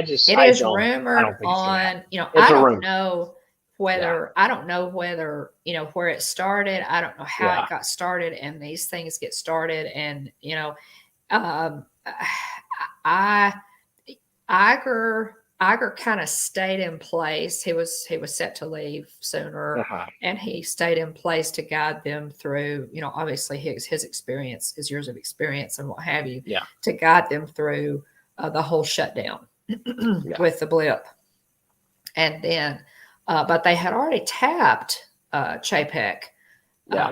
just it I is don't, rumored I don't think on. it's I don't rumor. know whether I don't know whether where it started. I don't know how Yeah. it got started, and these things get started, and um, I Iger kind of stayed in place. He was set to leave sooner, and he stayed in place to guide them through. Obviously his experience, his years of experience, and what have you, to guide them through the whole shutdown with the blip, and then. But they had already tapped Chapek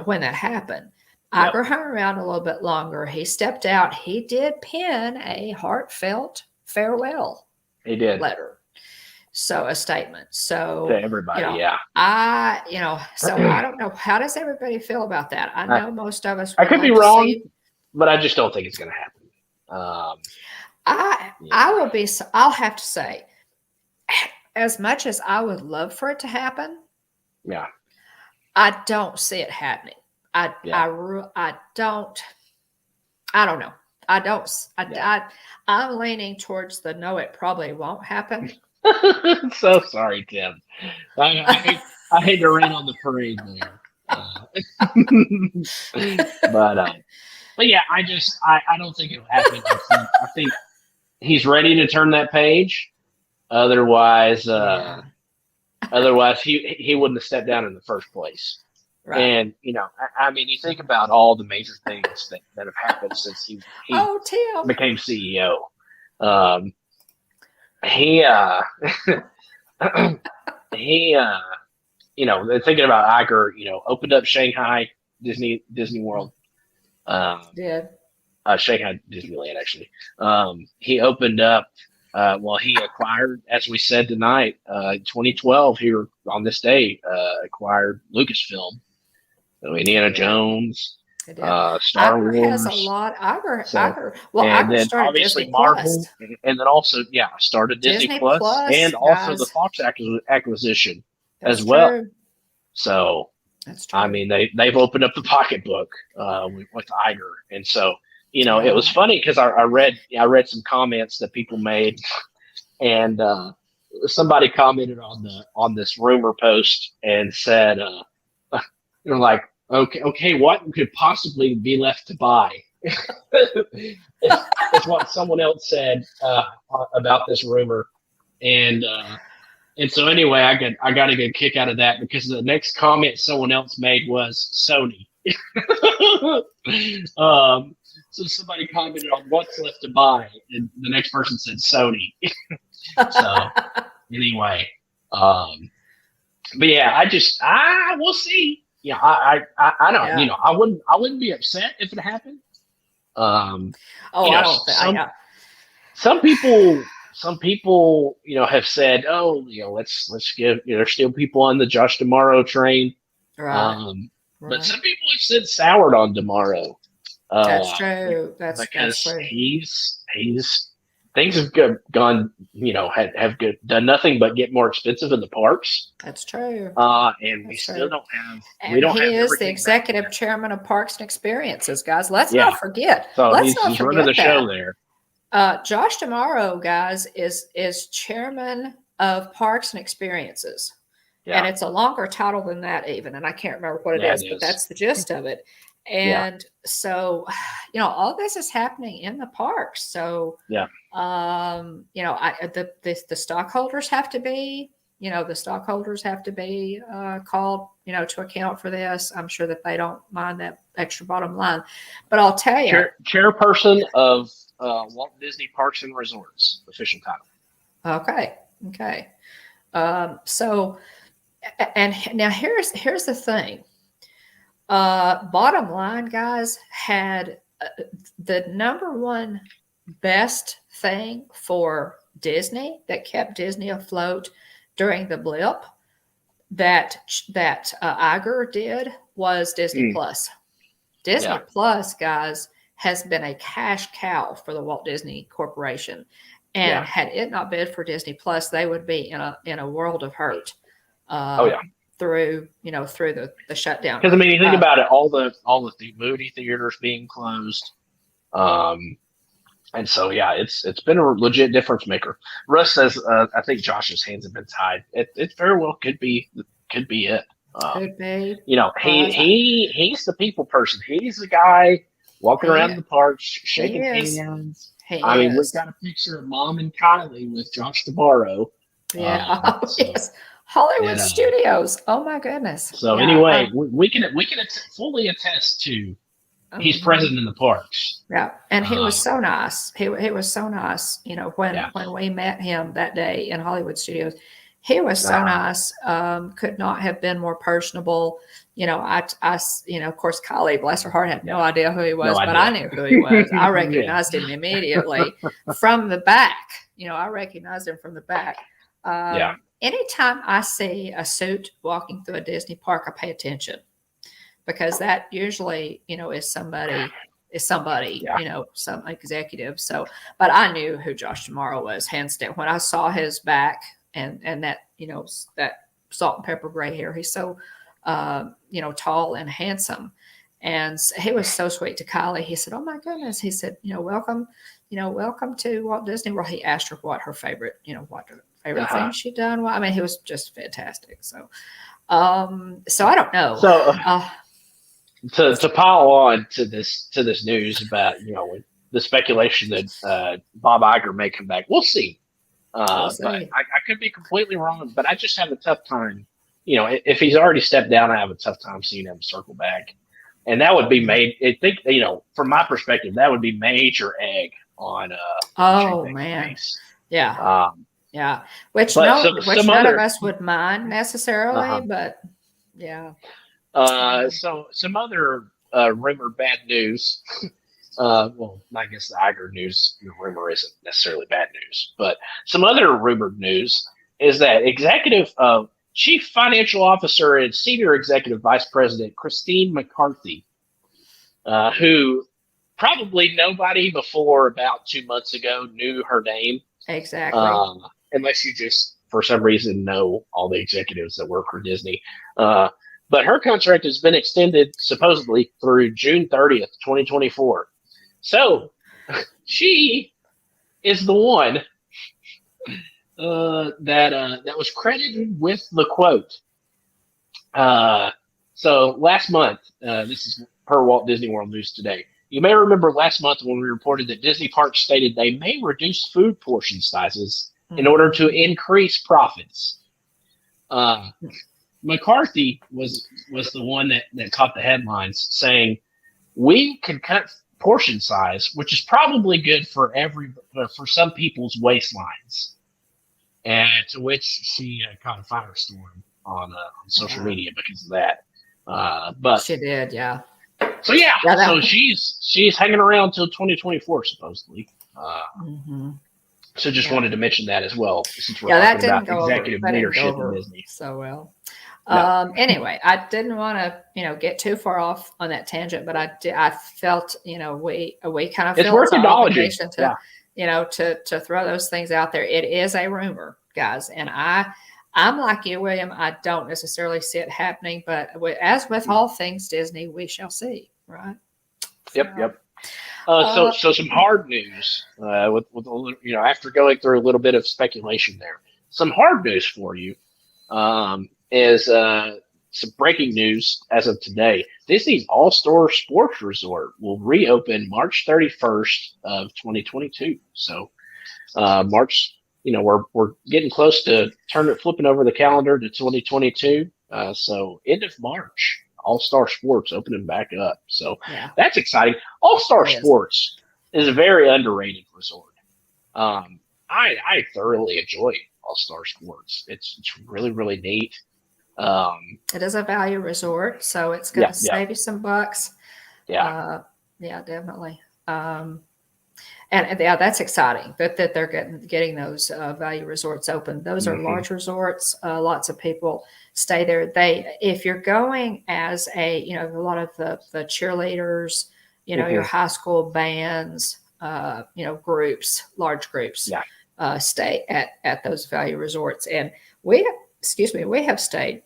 when that happened. Iger hung around a little bit longer. He stepped out. He did pen a heartfelt farewell letter. So a statement. So to everybody, so I don't know. How does everybody feel about that? I know most of us. I could be wrong, but I just don't think it's going to happen. I'll have to say, as much as I would love for it to happen, I don't see it happening. I don't know. I'm leaning towards the no, it probably won't happen. So sorry, Tim. I hate to rain on the parade there. But yeah, I don't think it'll happen. I think he's ready to turn that page. Otherwise, he wouldn't have stepped down in the first place. Right. And I mean, you think about all the major things that have happened since he became CEO. Thinking about Iger, opened up Shanghai Disney World. Shanghai Disneyland, actually. He opened up. He acquired, as we said tonight, 2012 here on this day, acquired Lucasfilm, Indiana Jones, Star Wars. Has a lot. Iger and then started obviously Disney Marvel, Plus. and then also started Disney Plus, and also the Fox acquisition as well. True. So that's true. I mean, they've opened up the pocketbook with Iger, and so. It was funny because I read some comments that people made, and somebody commented on this rumor post and said, like, okay, what could possibly be left to buy? It's what someone else said about this rumor, and so anyway, I got a good kick out of that because the next comment someone else made was Sony. So somebody commented on what's left to buy, and the next person said Sony. So anyway, but yeah, we'll see. Yeah, I don't. Yeah. I wouldn't be upset if it happened. I don't think. Some people, have said, let's give. There's still people on the Josh D'Amaro train. Right. But some people have said soured on D'Amaro. That's true. That's true. He's things have gone, have done nothing but get more expensive in the parks. That's true. And we still don't have. And he is the executive chairman of Parks and Experiences, guys. Let's not forget. So he's running the show there. Josh D'Amaro, guys, is chairman of Parks and Experiences. Yeah. And it's a longer title than that even, and I can't remember what it is, but that's the gist of it. And so, all this is happening in the parks. So, the stockholders have to be, called, to account for this. I'm sure that they don't mind that extra bottom line, but I'll tell you, chairperson of Walt Disney Parks and Resorts, official title. Okay. So, and now here's the thing. Bottom line, guys, had the number one best thing for Disney that kept Disney afloat during the blip that Iger did was Disney Plus. Disney Plus, guys, has been a cash cow for the Walt Disney Corporation, and had it not been for Disney Plus, they would be in a world of hurt. Through the shutdown. Because you think about it, all the movie theaters being closed, and so it's been a legit difference maker. Russ says, I think Josh's hands have been tied. It very well could be could be it. Could be. You know, he's the people person. He's the guy walking around the park, shaking hands. I mean, we've got a picture of Mom and Kylie with Josh DeBarro. Yeah. Yes. Hollywood Studios. Oh my goodness. So anyway, we can fully attest to he's present in the parks. Yeah, and he was so nice. He was so nice. You know, when we met him that day in Hollywood Studios, he was so nice. Could not have been more personable. You know, I you know, of course, Kylie, bless her heart, had no idea who he was, but I knew who he was. I recognized him immediately from the back. You know, I recognized him from the back. Anytime I see a suit walking through a Disney park, I pay attention, because that usually, you know, is somebody, you know, some executive. So, but I knew who Josh Tomorrow was, hands down. When I saw his back and that, you know, that salt and pepper gray hair, he's so, you know, tall and handsome. And he was so sweet to Kylie. He said, "Oh my goodness." He said, welcome to Walt Disney World." He asked her what her favorite, what her favorite thing she'd done. Well, I mean, he was just fantastic. So, so I don't know. So, to pile on to this news about, the speculation that Bob Iger may come back, we'll see. But I could be completely wrong, but I just have a tough time. If he's already stepped down, I have a tough time seeing him circle back. And that would be from my perspective, that would be major egg on oh man. Face. Yeah. Yeah. Which none of us would mind necessarily, but yeah. So some other rumored bad news. Well, I guess the Iger news rumor isn't necessarily bad news, but some other rumored news is that Chief Financial Officer and Senior Executive Vice President Christine McCarthy, who probably nobody before about 2 months ago knew her name. Exactly. Unless you just, for some reason, know all the executives that work for Disney. But her contract has been extended supposedly through June 30th, 2024. So she is the one that was credited with the quote. So last month, this is per Walt Disney World News Today. You may remember last month when we reported that Disney Parks stated they may reduce food portion sizes in order to increase profits. McCarthy was the one that caught the headlines, saying, "We can cut portion size, which is probably good for some people's waistlines." And to which she caught a firestorm on social media because of that. But she did, yeah. So so she's hanging around till 2024 supposedly. So just wanted to mention that as well, since we're talking about executive leadership in Disney. So well. No. Anyway, I didn't want to, get too far off on that tangent, but I felt, we kind of it's worth acknowledging to throw those things out there. It is a rumor, guys, and I'm like you, William. I don't necessarily see it happening, but as with all things Disney, we shall see, right? Yep. So some hard news with after going through a little bit of speculation there, some hard news for you. Is some breaking news as of today. Disney's All-Star Sports Resort will reopen March 31st of 2022. So March, we're getting close to flipping over the calendar to 2022. So end of March, All-Star Sports opening back up. So that's exciting. All-Star Sports is a very underrated resort. I thoroughly enjoy All-Star Sports. It's really, really neat. It is a value resort, so it's going to save you some bucks. Yeah, definitely. And that's exciting that they're getting those value resorts open. Those are large resorts. Lots of people stay there. If you're going as a lot of the cheerleaders, your high school bands, groups, large groups, stay at those value resorts. And we have stayed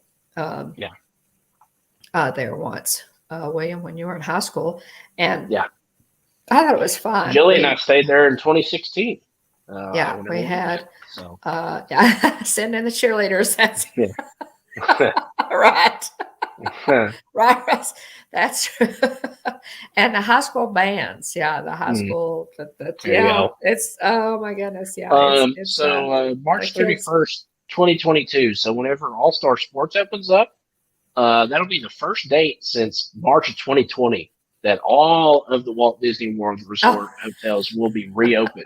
there once, William, when you were in high school, and I thought it was fun. Jilly and I stayed there in 2016. We had sending in the cheerleaders. Right. Right. That's true. And the high school bands. Yeah. The high Mm, school. there you Yeah. go. It's, oh my goodness. Yeah. It's, the March kids. 31st, 2022. So whenever All Star Sports opens up, that'll be the first date since March of 2020 that all of the Walt Disney World Oh, Resort hotels will be reopened.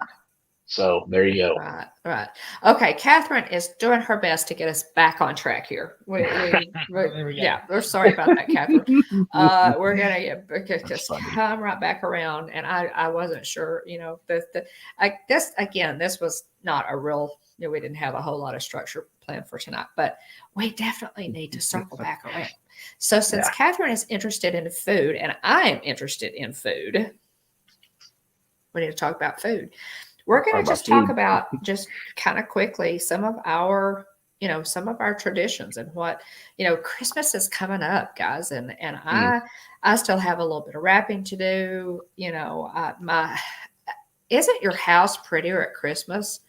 So there you go. right, right. Okay, Catherine is doing her best to get us back on track here. There we go. Yeah, we're sorry about that, Catherine. We're gonna That's just funny. come right back around, and I wasn't sure, this was not a real, we didn't have a whole lot of structure planned for tonight, but we definitely need to circle back around. So since Yeah. Catherine is interested in food, and I am interested in food, we need to talk about food. We're going Talk to about just talk food. about just kind of quickly some of our, some of our traditions and what, Christmas is coming up, guys, and Mm, I still have a little bit of wrapping to do. My isn't your house prettier at Christmas?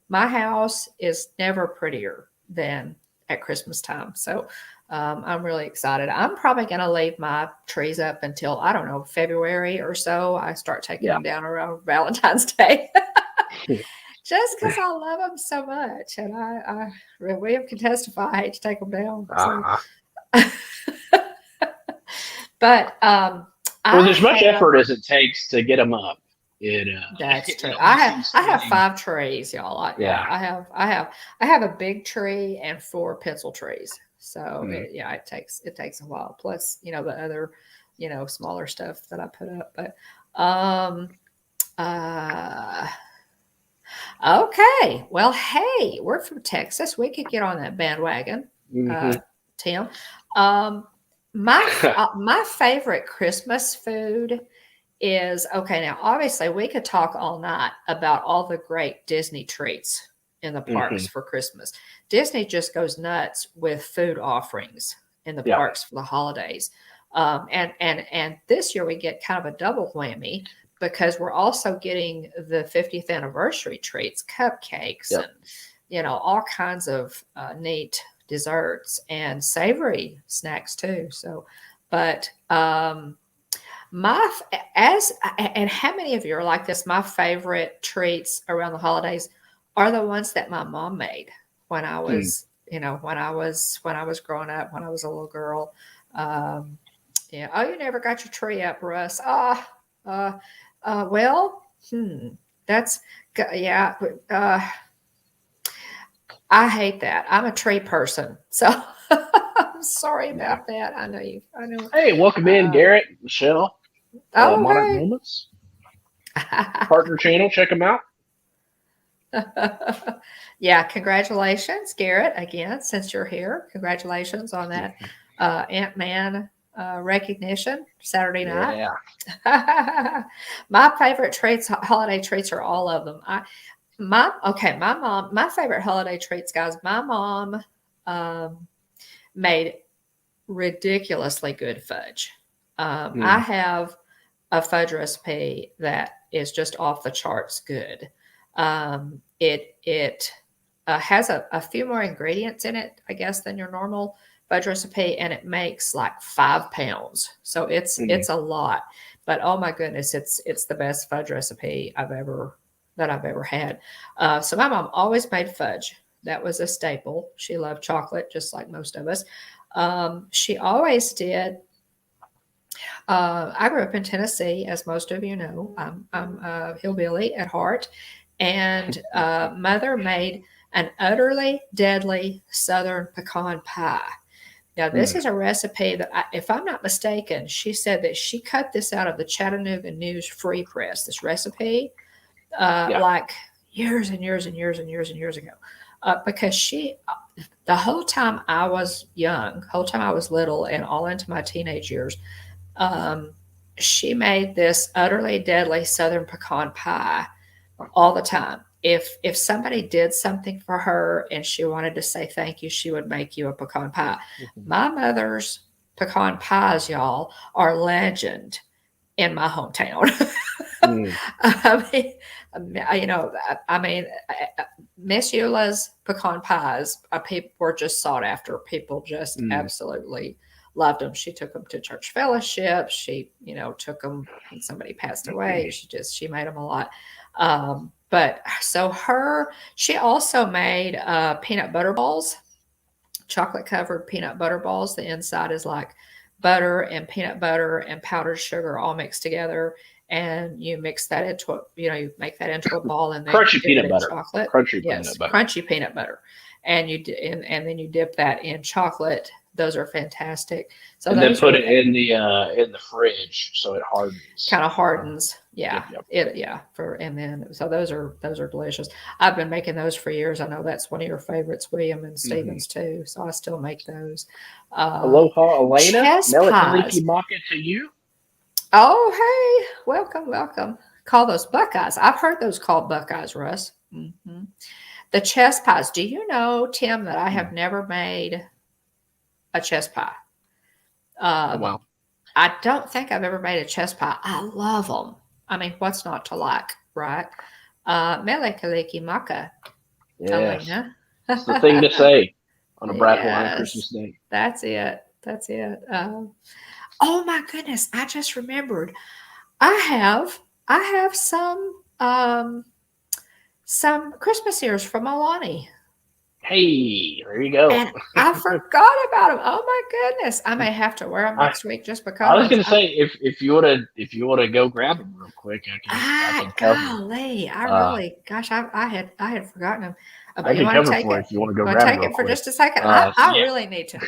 My house is never prettier than at Christmas time. So I'm really excited. I'm probably going to leave my trees up until, I don't know, February or so. I start taking yeah. them down around Valentine's Day. Just because I love them so much. And William can testify, I hate to take them down. So, Uh, but well, I there's much have, effort as it takes to get them up. It that's it true. I almost have, seems I have fitting. 5 trees, y'all. Yeah. I have a big tree and 4 pencil trees. So Mm, it takes a while. Plus, the other, smaller stuff that I put up. But, um, uh, okay. Well, hey, we're from Texas. We could get on that bandwagon, uh, hmm Tim. My favorite Christmas food is okay. Now, obviously, we could talk all night about all the great Disney treats in the hmm parks for Christmas. Disney just goes nuts with food offerings in the Yeah. parks for the holidays. And this year we get kind of a double whammy because we're also getting the 50th anniversary treats, cupcakes, Yep. and all kinds of neat desserts and savory snacks too. So, but my as and how many of you are like this? My favorite treats around the holidays are the ones that my mom made when I Mm. was, when I was growing up, when I was a little girl. Um, yeah. Oh, you never got your tree up, Russ. Uh, well, that's yeah. I hate that. I'm a tree person, so I'm sorry Yeah. about that. I know you. I know. Hey, welcome in, Uh, Garrett, Michelle, Monarch oh, Moments, partner channel. Check them out. hey. Yeah, congratulations, Garrett. Again, since you're here, congratulations on that Ant-Man recognition Saturday night. Yeah. My favorite treats, holiday treats, are all of them. My favorite holiday treats, guys. My mom um, made ridiculously good fudge. I Mm. have a fudge recipe that is just off the charts good. It has a few more ingredients in it, I guess, than your normal fudge recipe, and it makes like 5 pounds. So Mm. it's a lot. But oh my goodness, it's the best fudge recipe I've ever had. So my mom always made fudge. That was a staple. She loved chocolate, just like most of us. She always did. I grew up in Tennessee, as most of you know. I'm a hillbilly at heart, and mother made an utterly deadly Southern pecan pie. Now, this Mm. is a recipe that, if I'm not mistaken, she said that she cut this out of the Chattanooga News Free Press. This recipe, Yeah. like years and years and years and years and years ago, because the whole time I was young, whole time I was little, and all into my teenage years, um, she made this utterly deadly Southern pecan pie all the time. If somebody did something for her and she wanted to say thank you, she would make you a pecan pie. Mhm. My mother's pecan pies, y'all, are legend. in my hometown. Mm. I mean, Miss Eula's pecan pies, people were just sought after. People just Mm. absolutely loved them. She took them to church fellowship. She, took them when somebody passed away. She made them a lot. But so she also made peanut butter balls, chocolate covered peanut butter balls. The inside is like butter and peanut butter and powdered sugar all mixed together. And you mix that into you make that into a ball, and then Crunchy you dip peanut it in butter. chocolate. Crunchy Yes, peanut butter. crunchy peanut butter, and and then you dip that in chocolate. Those are fantastic. So And then those put are it in the fridge so it hardens. kind of hardens. Yeah, Yep. and then so those are delicious. I've been making those for years. I know that's one of your favorites, William and Stevens too. So I still make those. Aloha, Elena. Chess pies. Melikaliki Maka to you. Oh, hey, welcome. Call those Buckeyes. I've heard those called Buckeyes, Russ. The chess pies. Do you know, Tim, that I have never made a chess pie? Oh, wow. I don't think I've ever made a chess pie. I love them. I mean, what's not to like, right? Melikaliki Maka, Yes. Elena. It's the thing to say on a bright Hawaiian Yes. Christmas day. That's it. Oh my goodness! I just remembered. I have some Christmas ears from Alani. Hey, there you go. And I forgot about them. Oh my goodness! I may have to wear them next week just because. I was going to say if you want to go grab them real quick, I can cover. Golly, I had forgotten them. But I can cover for it if you want to go grab them. Take it for just a second. I really need to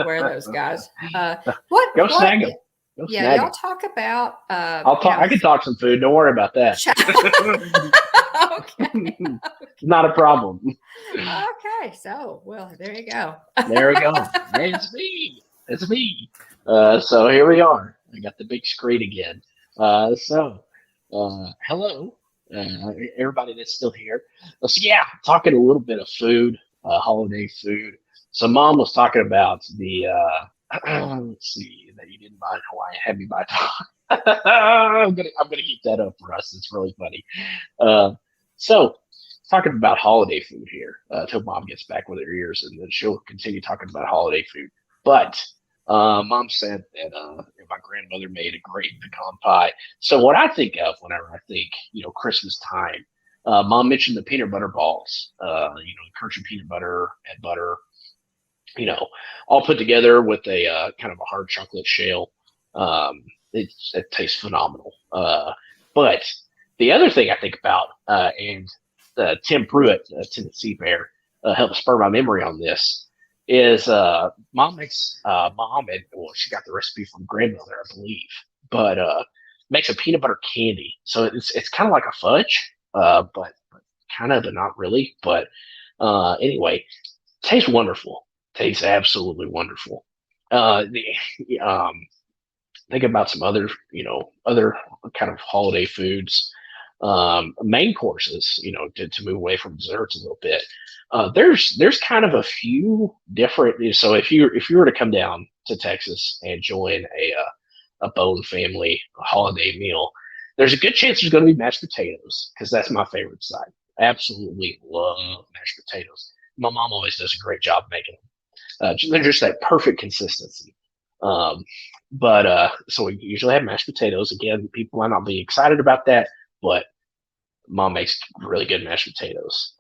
wear those, guys. Go snag them. Y'all talk about. I can talk some food. Don't worry about that. Okay. Not a problem. Okay, so there you go. There we go. It's me. So here we are. I got the big screen again. Hello, everybody that's still here. So yeah, talking a little bit of food, holiday food. So Mom was talking about the let's see, that you didn't buy Hawaiian heavy by time. I'm gonna keep that up for us. It's really funny. So talking about holiday food here until Mom gets back with her ears, and then she'll continue talking about holiday food. But Mom said that my grandmother made a great pecan pie. So what I think of whenever I think Christmas time, Mom mentioned the peanut butter balls. Crunchy peanut butter and butter. All put together with a kind of a hard chocolate shell. It tastes phenomenal. But the other thing I think about, and Tim Pruitt, Tennessee Bear, helped spur my memory on this, is Mom makes, she got the recipe from grandmother, I believe, but makes a peanut butter candy. So it's kind of like a fudge, but kind of, but not really. But anyway, tastes wonderful. Tastes absolutely wonderful. Think about some other kind of holiday foods, main courses, to move away from desserts a little bit. There's kind of a few different. So if you were to come down to Texas and join a Bone family holiday meal, there's a good chance there's going to be mashed potatoes, because that's my favorite side. I absolutely love mashed potatoes. My mom always does a great job making them. They're just that perfect consistency. But so we usually have mashed potatoes. Again, people might not be excited about that, but Mom makes really good mashed potatoes.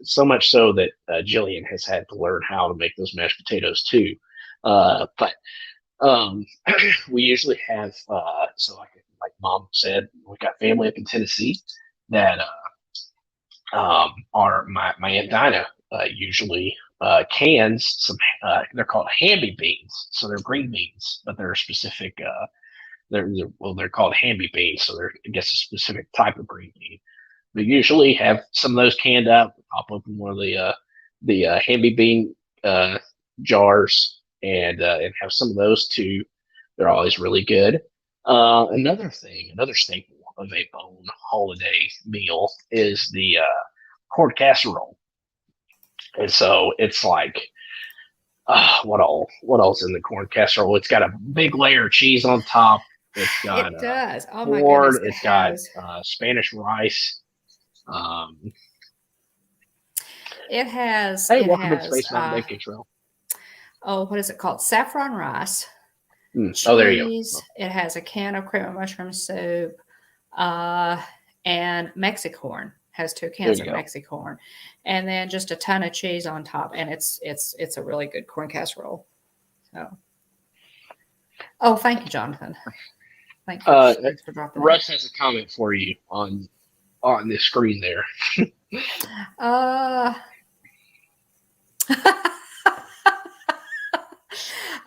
So much so that Jillian has had to learn how to make those mashed potatoes too. But we usually have, so like Mom said, we've got family up in Tennessee that are my Aunt Dinah usually cans some. They're called hamby beans, so they're green beans, but they're specific. They're called hamby beans, so they're, I guess, a specific type of green bean. We usually have some of those canned up, pop open one of the hamby bean jars, and have some of those too. They're always really good. Another staple of a Bone holiday meal is the corn casserole. And so it's like, what else in the corn casserole? It's got a big layer of cheese on top. It's got It does. Oh my goodness, corn. it It's got has. Spanish rice. Um, It has. hey, It welcome to has. Space Mountain Bacon Trail. Oh, what is it called? Saffron rice, Oh, there you cheese. go. It has a can of cream of mushroom soup, uh, and Mexicorn. Has 2 There cans you of go. Mexicorn, and then just a ton of cheese on top. And it's a really good corn casserole. So, oh, thank you, Jonathan. Thanks for dropping that. Russ has a comment for you on the screen there. Uh,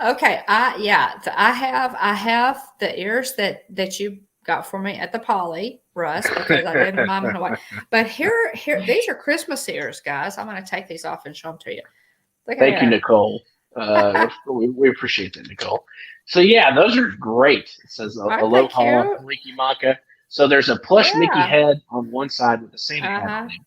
okay. I have the ears that you got for me at the Poly, Russ, because I did Mom and Hawaii. But here, these are Christmas ears, guys. I'm going to take these off and show them to you. Look Thank you, at Nicole. We appreciate that, Nicole. So yeah, those are great. It says Aren't they Aloha cute? Kaliki Maka. So there's a plush Mickey Yeah. head on one side with a Santa hat Uh-huh. on it,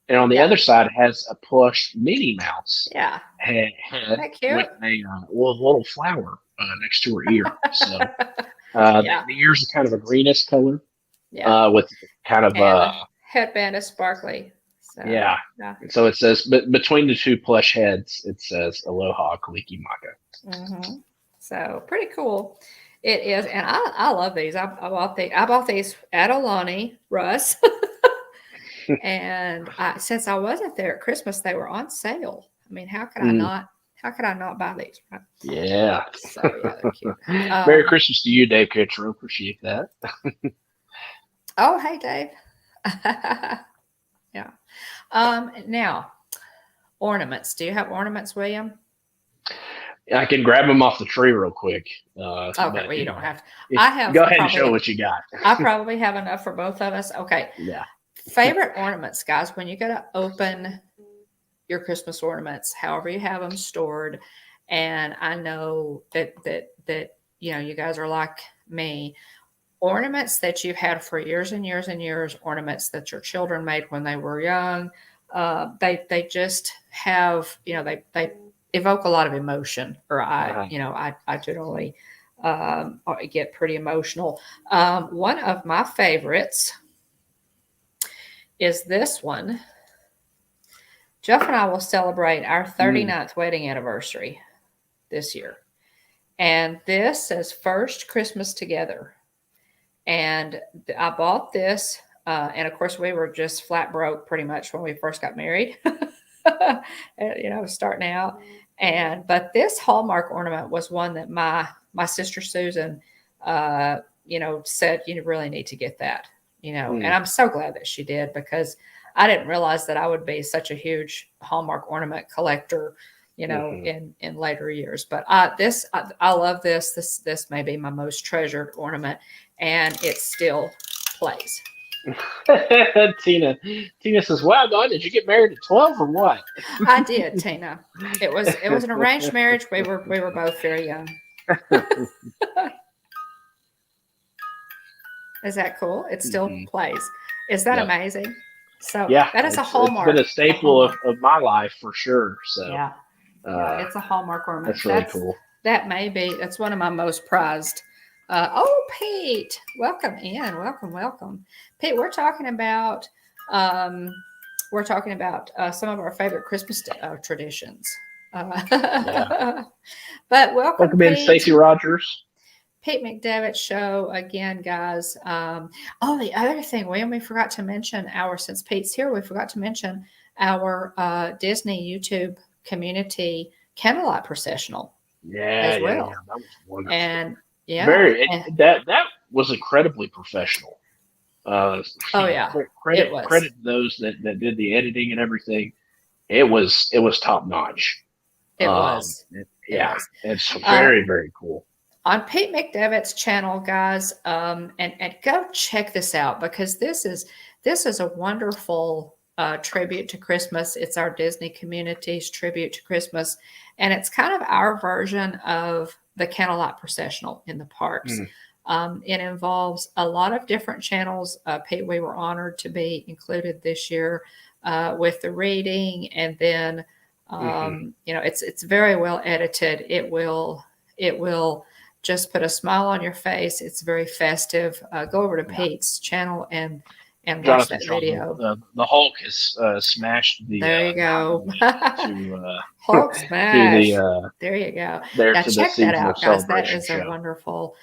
and on the Yeah. other side has a plush Minnie Mouse Yeah. head Isn't that cute? with a little flower next to her ear. So Yeah. the ears are kind of a greenish color Yeah. with kind of And the headband is sparkly. So, yeah. yeah. So it says, but between the two plush heads, it says Aloha Kaliki Maka. Mm-hmm. So pretty cool. It is, and I love these. I bought these at Alani, Russ, and since I wasn't there at Christmas, they were on sale. I mean, how could I not? How could I not buy these? Right? Yeah. So yeah, they're cute. Merry Christmas to you, Dave Kitcher. Appreciate that. Oh, hey, Dave. Yeah. Now, ornaments. Do you have ornaments, William? I can grab them off the tree real quick. Okay, well, you don't have to. Go ahead and show what you got. I probably have enough for both of us. Okay. Yeah. Favorite ornaments, guys, when you go to open your Christmas ornaments, however you have them stored. And I know that you guys are like me. Ornaments that you've had for years and years and years, ornaments that your children made when they were young. They just have, they evoke a lot of emotion, or I generally get pretty emotional. One of my favorites is this one. Jeff and I will celebrate our 39th wedding anniversary this year. And this says First Christmas Together. And I bought this. And of course, we were just flat broke pretty much when we first got married, starting out. But this Hallmark ornament was one that my sister Susan, said, you really need to get that, and I'm so glad that she did, because I didn't realize that I would be such a huge Hallmark ornament collector, in later years. But I love this. This may be my most treasured ornament, and it still plays. Tina says, "Wow, God, did you get married at 12 or what?" I did, Tina. It was an arranged marriage. We were both very young. Is that cool? It still plays. Is that amazing? So yeah, that is a Hallmark. It's been a staple of my life for sure. So yeah, it's a Hallmark ornament. That's really cool. That's one of my most prized. Pete, welcome in. Welcome. Pete, we're talking about some of our favorite Christmas traditions. But welcome in, Pete. Stacey Rogers. Pete McDevitt show again, guys. The other thing, William, we forgot to mention since Pete's here, we forgot to mention our Disney YouTube community candlelight processional. As well. Yeah, that was wonderful. And that was incredibly professional. Credit those that did the editing and everything. It was top notch. It was. It's very very cool. On Pete McDevitt's channel, guys, and go check this out, because this is a wonderful tribute to Christmas. It's our Disney community's tribute to Christmas, and it's kind of our version of the candlelight processional in the parks. It involves a lot of different channels. Pete, we were honored to be included this year with the reading, and then it's very well edited. It will just put a smile on your face. It's very festive. Go over to Pete's channel and watch that Jonathan's video. the Hulk has smashed the. There you go. to Hulk to smash. the There you go. there Now to the check that seasonal out, guys. That celebration is a show. wonderful,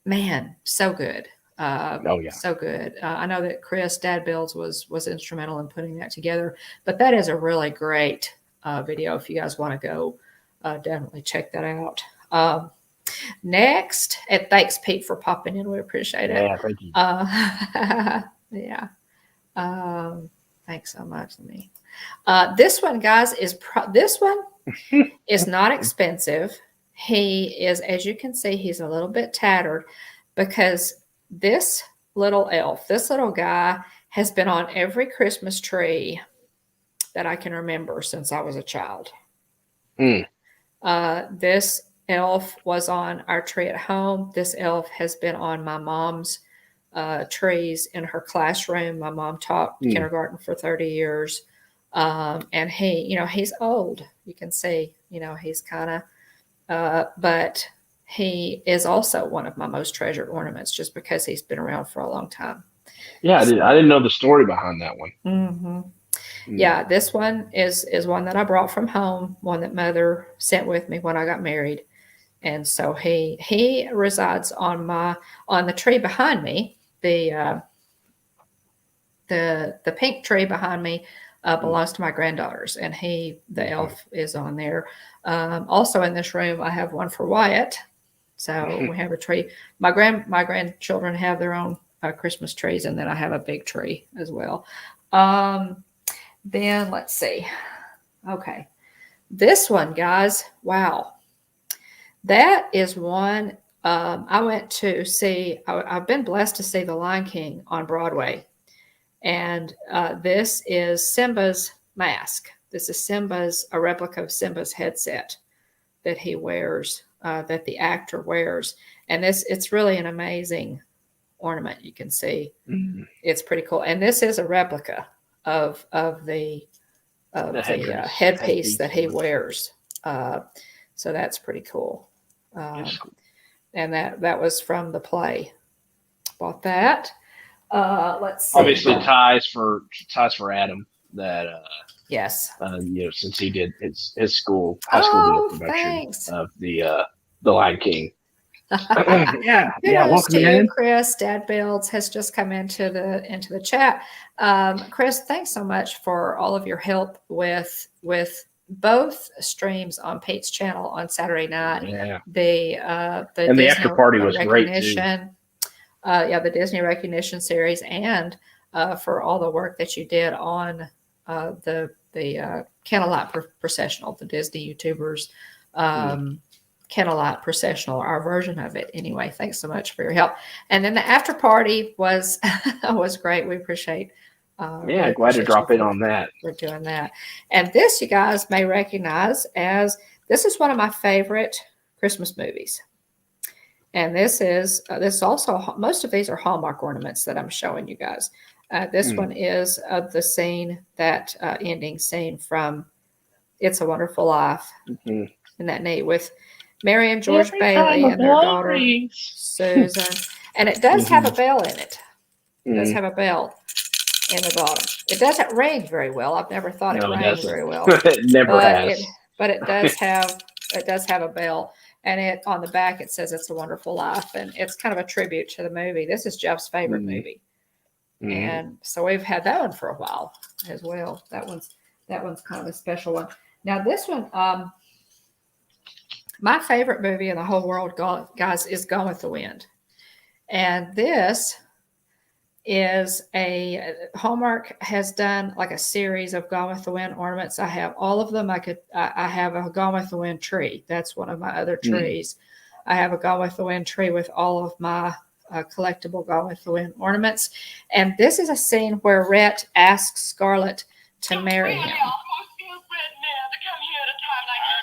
man, so good. Oh yeah, so good. I know that Chris Dad Builds was instrumental in putting that together, but that is a really great video. If you guys want to go, definitely check that out. Next, and thanks Pete for popping in. We appreciate it. Yeah, thank you. Yeah. Thanks so much. This one, guys, this one is not expensive. He is, as you can see, he's a little bit tattered because this little elf, this little guy has been on every Christmas tree that I can remember since I was a child. This elf was on our tree at home. This elf has been on my mom's trees in her classroom. My mom taught kindergarten for 30 years. And he's old. You can see, he's kind of, but he is also one of my most treasured ornaments just because he's been around for a long time. Yeah, I didn't know the story behind that one. Mm-hmm. Yeah, this one is one that I brought from home, one that Mother sent with me when I got married. And so he resides on the tree behind me. The pink tree behind me belongs to my granddaughters, and the elf is on there. Also in this room, I have one for Wyatt. So we have a tree. My grandchildren have their own Christmas trees, and then I have a big tree as well. Then let's see. Okay, this one, guys. Wow, that is one. I went to see. I've been blessed to see The Lion King on Broadway. And this is Simba's mask. This is a replica of Simba's headset that he wears, that the actor wears. And it's really an amazing ornament. You can see it's pretty cool. And this is a replica of the headpiece that he wears. So that's pretty cool. And that was from the play. Bought that. Let's see. Obviously, ties for Adam. That yes. Since he did his high school production of the Lion King. yeah. Welcome to in, Chris. Dad Builds has just come into the chat. Chris, thanks so much for all of your help with both streams on Pete's channel on Saturday night. Yeah. The Disney after party was great too. The Disney Recognition series, and for all the work that you did on the Candlelight Processional, the Disney YouTubers Candlelight Processional, our version of it. Anyway, thanks so much for your help. And then the after party was great. We appreciate. Glad to drop in on that. We're doing that, and this you guys may recognize as this is one of my favorite Christmas movies. And this is also, most of these are Hallmark ornaments that I'm showing you guys. This one is of the scene, that ending scene from It's a Wonderful Life. Isn't that neat? With Mary and George Bailey and their daughter, Susan. And it does have a bell in it. It does have a bell in the bottom. It doesn't ring very well. I've never thought it rang very well. It never has. But it does have a bell. And on the back, it says It's a Wonderful Life. And it's kind of a tribute to the movie. This is Jeff's favorite movie. And so we've had that one for a while as well. That one's kind of a special one. Now this one, my favorite movie in the whole world, guys, is Gone with the Wind. And this is Hallmark has done like a series of Gone with the Wind ornaments. I have all of them. I have a Gone with the Wind tree. That's one of my other trees. I have a Gone with the Wind tree with all of my collectible Gone with the Wind ornaments. And this is a scene where Rhett asks Scarlett to marry him. I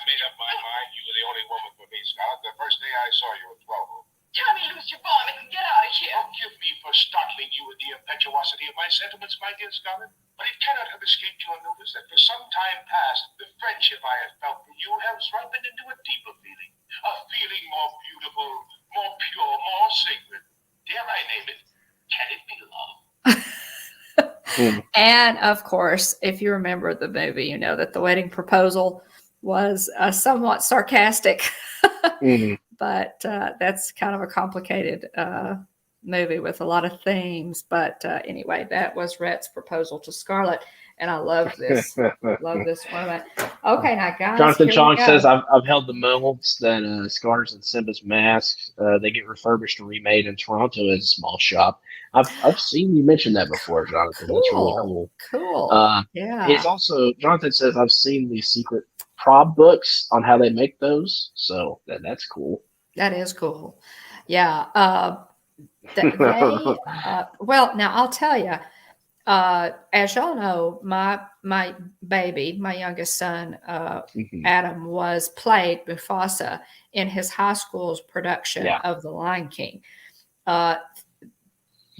made up my mind. You were the only woman for me, Scarlett. The first day I saw you at 12. Tell me, loose your bonnet and get out of here. Forgive me for startling you with the impetuosity of my sentiments, my dear Scarlett, but it cannot have escaped your notice that for some time past, the friendship I have felt for you has ripened into a deeper feeling, a feeling more pure And of course, if you remember the movie, you know that the wedding proposal was somewhat sarcastic, but that's kind of a complicated movie with a lot of themes. But anyway, that was Rhett's proposal to Scarlett, and I love this. Love this format. Okay, now guys, Jonathan here Chong we go. says, I've held the molds that Scars and Simba's masks, they get refurbished and remade in Toronto as a small shop. I've seen you mention that before, Jonathan. Cool. That's really cool. Cool. Yeah. It's also, Jonathan says, I've seen these secret prob books on how they make those. So that's cool. That is cool. Yeah. Well, now I'll tell you, as y'all know, my baby, my youngest son, Adam, was played Mufasa in his high school's production of The Lion King.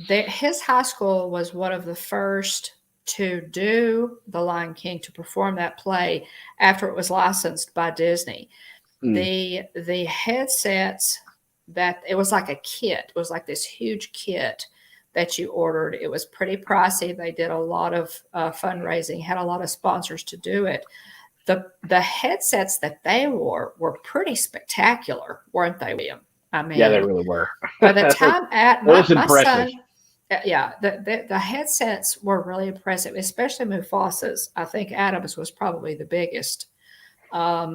His high school was one of the first to do The Lion King, to perform that play after it was licensed by Disney. The headsets, that it was like a kit. It was like this huge kit that you ordered. It was pretty pricey. They did a lot of fundraising, had a lot of sponsors to do it. The headsets that they wore were pretty spectacular, weren't they, William? I mean, yeah, they really were. By the time at my impressive. son, the headsets were really impressive, especially Mufasa's. I think Adam's was probably the biggest. At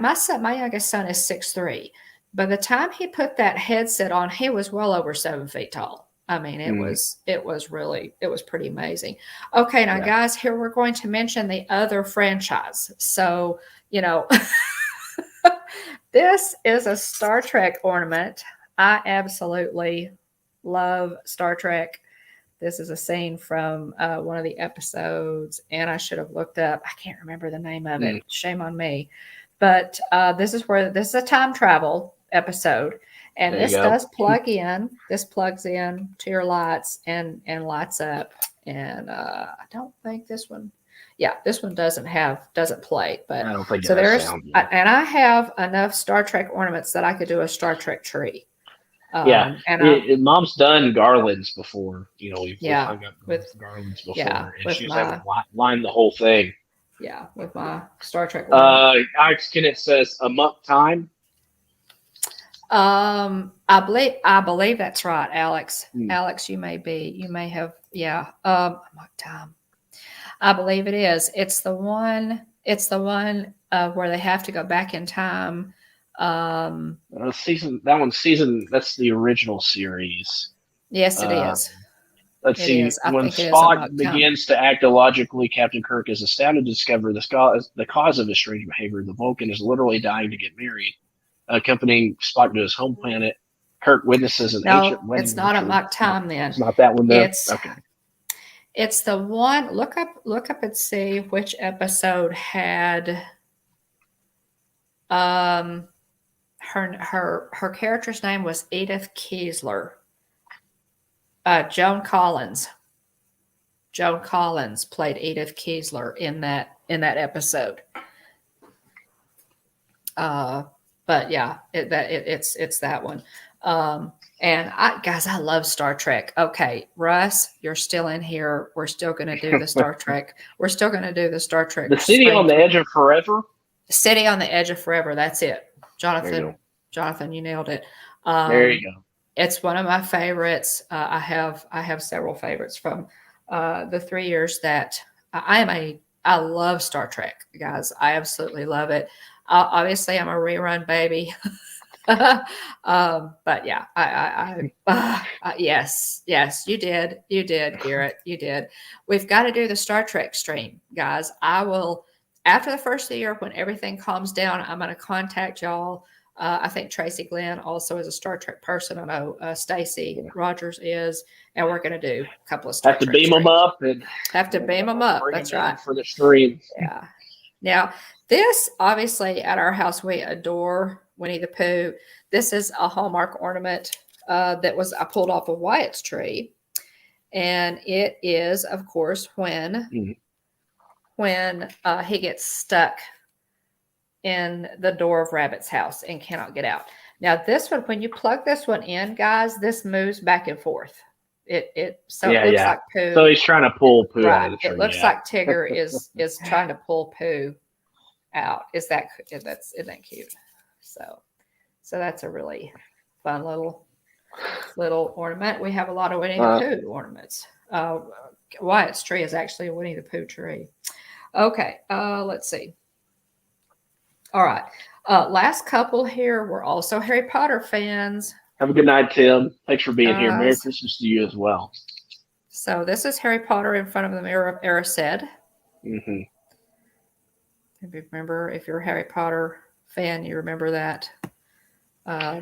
my youngest son is 6'3". By the time he put that headset on, he was well over 7 feet tall. I mean, it was pretty amazing. Okay, now guys, here we're going to mention the other franchise. So, you know, this is a Star Trek ornament. I absolutely love Star Trek. This is a scene from one of the episodes, and I should have looked up. I can't remember the name of it. Shame on me. But this is a time travel episode, and this does plug in. This plugs in to your lights and lights up. And I don't think this one. Yeah, this one doesn't play. But I don't think so there's sound, and I have enough Star Trek ornaments that I could do a Star Trek tree. And Mom's done garlands before. You know, we've hung up with garlands before, and she's able to line the whole thing. Yeah, with my Star Trek. It says amok time. I believe that's right, Alex. Alex, you may have, amok time. I believe it is. It's the one where they have to go back in time. That's the original series. Yes, it is. Let's see. When Spock begins to act illogically, Captain Kirk is astounded to discover the cause of his strange behavior. The Vulcan is literally dying to get married. Accompanying Spock to his home planet, Kirk witnesses an ancient wedding. It's not amok time then. It's not that one then? It's the one. Look up and see which episode had her character's name was Edith Keesler. Joan Collins played Edith Keesler in that episode. But yeah, it's that one. And I love Star Trek. Okay, Russ, you're still in here. We're still going to do the Star Trek. We're still going to do the Star Trek. The City on the Edge of Forever. City on the Edge of Forever. That's it, Jonathan. Jonathan, you nailed it. There you go. It's one of my favorites. I have several favorites from the 3 years that I love Star Trek, guys. I absolutely love it. Obviously, I'm a rerun baby. But yeah, yes, you did, Garrett, you did. We've got to do the Star Trek stream, guys. I will, after the first of the year, when everything calms down, I'm going to contact y'all. I think Tracy Glenn also is a Star Trek person. I know Stacy Rogers is, and we're going to do a couple of Star Trek. Have to beam them up. That's right. For the stream. Yeah. Now, this, obviously, at our house, we adore Winnie the Pooh. This is a Hallmark ornament that I pulled off of Wyatt's tree. And it is, of course, when he gets stuck in the door of Rabbit's house and cannot get out. Now, this one, when you plug this one in, guys, this moves back and forth. So it looks yeah. like Pooh. So he's trying to pull Pooh out Right. of the tree. It looks like Tigger is trying to pull Pooh out. Isn't that cute? So that's a really fun little ornament. We have a lot of Winnie the Pooh ornaments. Wyatt's tree is actually a Winnie the Pooh tree. Okay, let's see. All right. Last couple here. We're also Harry Potter fans. Have a good night, Tim. Thanks for being here. Merry Guys. Christmas to you as well. So this is Harry Potter in front of the mirror of Erised. Mm-hmm. If you remember, if you're a Harry Potter fan, you remember that.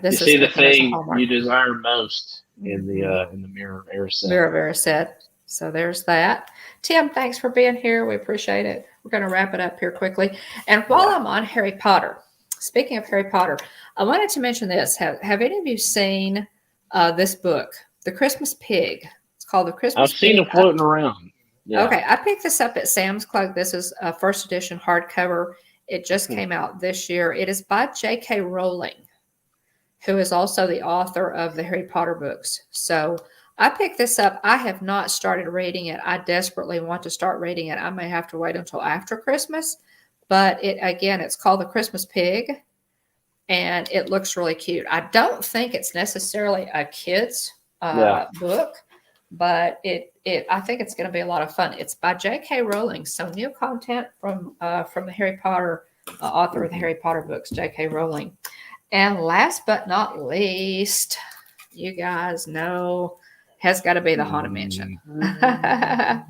This You see is the thing Hallmark. you desire most in the mirror of Erised. Mirror of Erised. So there's that. Tim, thanks for being here. We appreciate it. We're going to wrap it up here quickly. And while I'm on Harry Potter, speaking of Harry Potter, I wanted to mention this. Have any of you seen this book, The Christmas Pig? It's called The Christmas Pig. I've seen it floating around. Yeah. Okay, I picked this up at Sam's Club. This is a first edition hardcover. It just came out this year. It is by J.K. Rowling, who is also the author of the Harry Potter books. So I picked this up. I have not started reading it. I desperately want to start reading it. I may have to wait until after Christmas. But it's called The Christmas Pig, and it looks really cute. I don't think it's necessarily a kid's book, but I think it's going to be a lot of fun. It's by J.K. Rowling, so new content from the Harry Potter author of the Harry Potter books, J.K. Rowling. And last but not least, you guys know, has got to be the Haunted Mansion. Got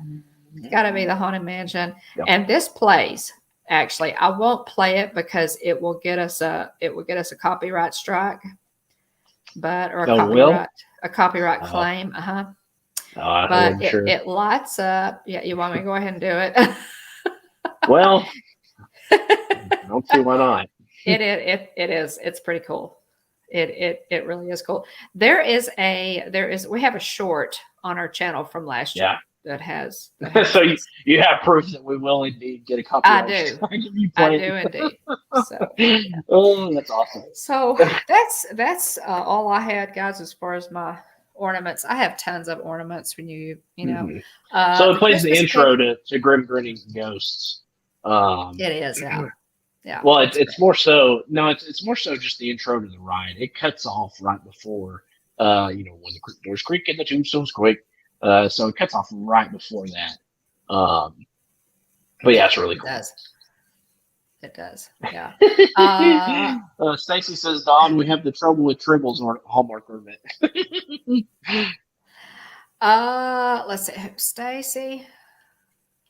to be the Haunted Mansion, and this plays. Actually, I won't play it because it will get us a copyright strike, a copyright claim. But it lights up. Yeah, you want me to go ahead and do it? Well, I don't see why not. It is. It's pretty cool. It really is cool. We have a short on our channel from last year. That has so you have proof that we will indeed get a copyright. I do. I do indeed. So, oh, that's awesome. So that's all I had, guys, as far as my ornaments. I have tons of ornaments when you know. Mm-hmm. So it plays the intro to Grim Grinning Ghosts. It is, yeah. Yeah. Well, it's more so. No, it's more so just the intro to the ride. It cuts off right before, when the doors creak and the tombstones quake. So it cuts off right before that. But yeah, it's really cool. It does. Yeah. Stacy says, Don, we have the trouble with Tribbles or Hallmark ornament. Let's see. Stacy,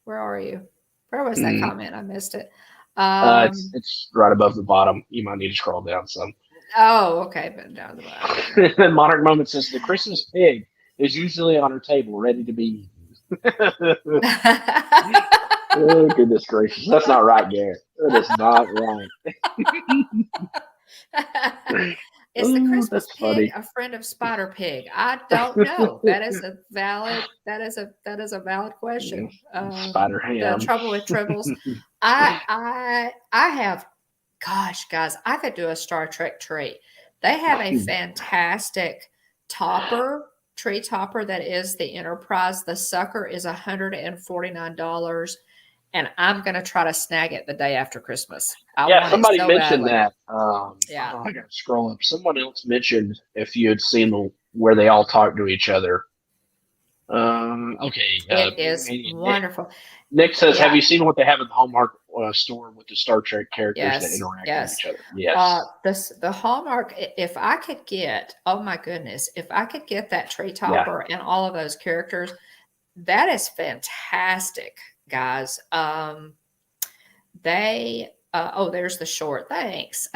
where are you? Where was that comment? I missed it. It's right above the bottom. You might need to scroll down some. Oh, okay. But down the bottom. Monarch Moment says the Christmas pig is usually on her table, ready to be eaten. Oh, goodness gracious. That's not right, Garrett. That is not right. Is the Christmas pig a friend of Spider Pig? I don't know. That is a valid question. Spider Ham. The trouble with Tribbles. I have, gosh, guys, I could do a Star Trek tree. They have a fantastic tree topper that is the Enterprise. The sucker is $149. And I'm going to try to snag it the day after Christmas. Somebody mentioned that. I got to scroll up. Someone else mentioned if you had seen where they all talk to each other. Okay. It is wonderful. Nick says, have you seen what they have at the Hallmark store with the Star Trek characters that interact with each other? Yes. The Hallmark, if I could get, oh my goodness, if I could get that tree topper and all of those characters, that is fantastic. Guys, there's the short. Thanks.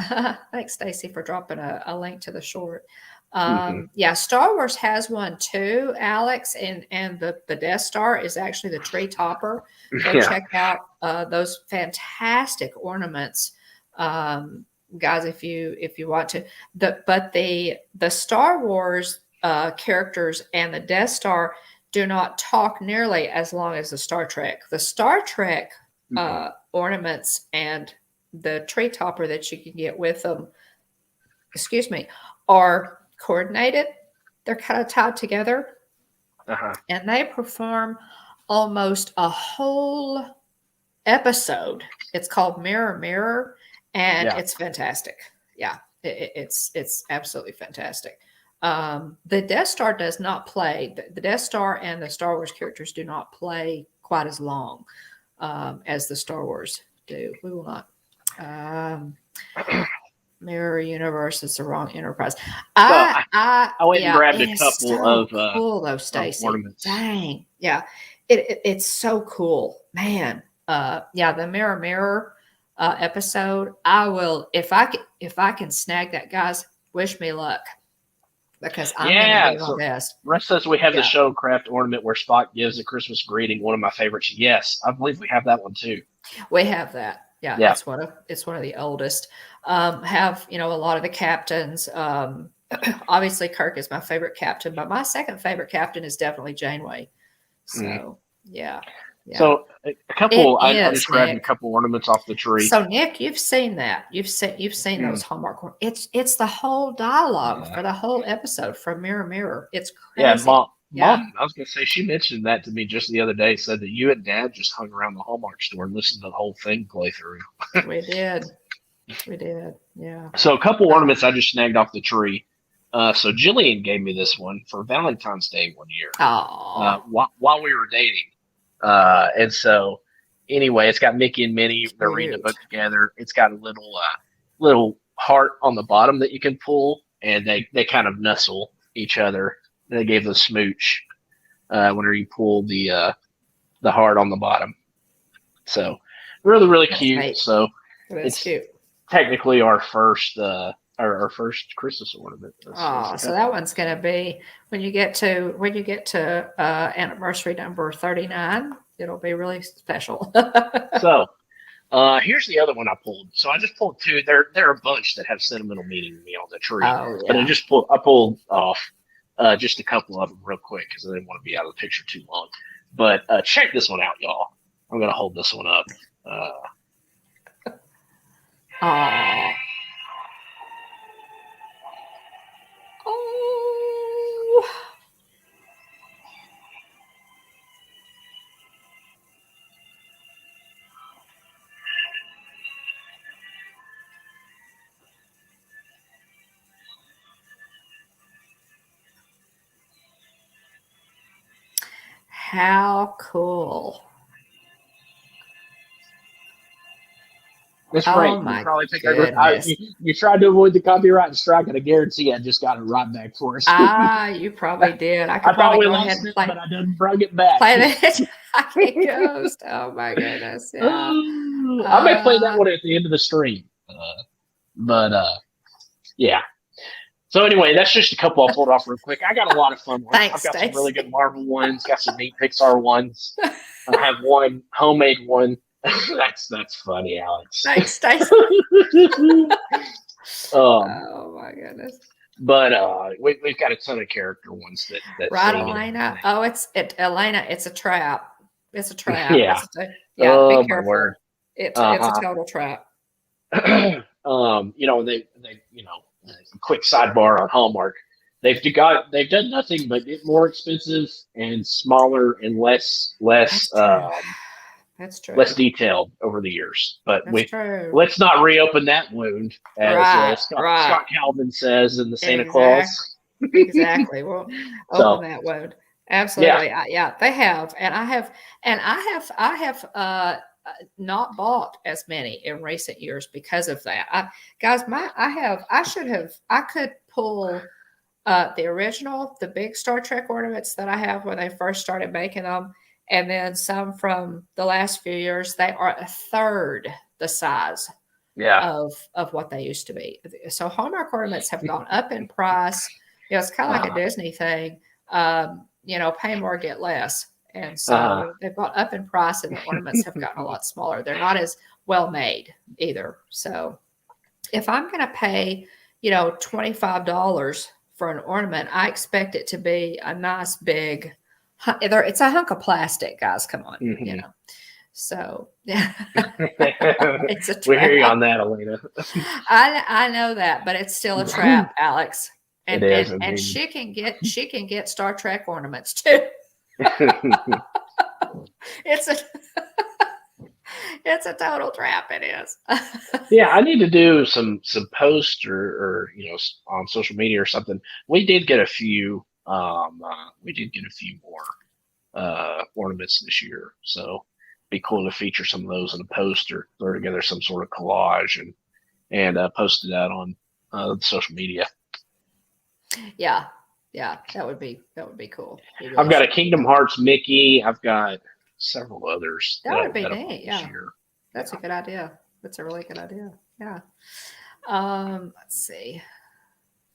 Thanks, Stacy, for dropping a link to the short. Star Wars has one too, Alex, and the Death Star is actually the tree topper. Go check out those fantastic ornaments, guys, if you want to. But the Star Wars characters and the Death Star do not talk nearly as long as the Star Trek. The Star Trek ornaments and the tree topper that you can get with them, are coordinated. They're kind of tied together. and they perform almost a whole episode. It's called Mirror Mirror, and it's fantastic. Yeah, it's absolutely fantastic. The Death Star does not play. The Death Star and the Star Wars characters do not play quite as long as the Star Wars do. We will not. Mirror Universe is the wrong Enterprise. I went and grabbed a couple of cool though, Stacy. Ornaments. Dang, yeah, it's so cool, man. The Mirror Mirror episode. I will if I can snag that, guys. Wish me luck, because I'm gonna do my best. Russ says we have the Shuttlecraft ornament where Spock gives a Christmas greeting. One of my favorites. Yes, I believe we have that one too. We have that. Yeah, it's one of the oldest. Have a lot of the captains. Obviously, Kirk is my favorite captain, but my second favorite captain is definitely Janeway. So yeah. So a couple. I just grabbed a couple ornaments off the tree. So Nick, you've seen that. You've seen those Hallmark. It's the whole dialogue for the whole episode from Mirror Mirror. It's crazy. Mom, I was going to say, she mentioned that to me just the other day, said that you and Dad just hung around the Hallmark store and listened to the whole thing play through. We did, yeah. So a couple ornaments I just snagged off the tree. So Jillian gave me this one for Valentine's Day one year while we were dating. And so anyway, it's got Mickey and Minnie. They're reading a book together. It's got a little heart on the bottom that you can pull, and they kind of nuzzle each other. They gave the smooch whenever you pull the heart on the bottom. So really, really cute. Nice. So it's cute. Technically our first Christmas ornament. So that one's going to be when you get to anniversary number 39. It'll be really special. So here's the other one I pulled. So I just pulled two. There are a bunch that have sentimental meaning to me on the tree, but I pulled off. Just a couple of them real quick because I didn't want to be out of the picture too long. But check this one out, y'all. I'm going to hold this one up. Oh. How cool. That's right. My you tried to avoid the copyright strike, and I guarantee I just got it right back for us. You probably did. I could probably go ahead and play, but I didn't bring it back. Play the Hitchhiking Ghost. Oh my goodness. Yeah. I may play that one at the end of the stream. Yeah. So anyway, that's just a couple I pulled off real quick. I got a lot of fun ones. Thanks, I've got some really good Marvel ones, got some neat Pixar ones. I have one homemade one. That's funny, Alex. Thanks, Stacy. Oh my goodness. But we've got a ton of character ones that right, Elena. Elena, it's a trap. It's a trap. Yeah. Be careful. My word. It's a total trap. They quick sidebar on Hallmark. They've done nothing but get more expensive and smaller and less That's true. Less detailed over the years. But let's not reopen that wound, as Scott Calvin says in the Santa Claus. Exactly. We'll open that wound. Absolutely. Yeah. They have, and I have not bought as many in recent years because of that. I could pull the original, the big Star Trek ornaments that I have when they first started making them, and then some from the last few years. They are a third the size of what they used to be. So Hallmark ornaments have gone up in price. It's kind of like a Disney thing. Pay more, get less. And so they've gone up in price, and the ornaments have gotten a lot smaller. They're not as well made either. So if I'm going to pay, $25 for an ornament, I expect it to be a nice big, it's a hunk of plastic, guys. Come on, So yeah, it's a trap. We hear you on that, Elena. I know that, but it's still a trap, Alex. And it is, and she can get Star Trek ornaments too. It's a it's a total trap. It is. Yeah, I need to do some posts or on social media or something. We did get a few. We did get a few more ornaments this year, so be cool to feature some of those in a post or throw together some sort of collage and post it out on social media. Yeah, that would be cool. We I've really got a should do Kingdom that. Hearts Mickey. I've got several others That would be that I bought neat. this Yeah, year. that's a good idea. That's a really good idea. Yeah. Let's see.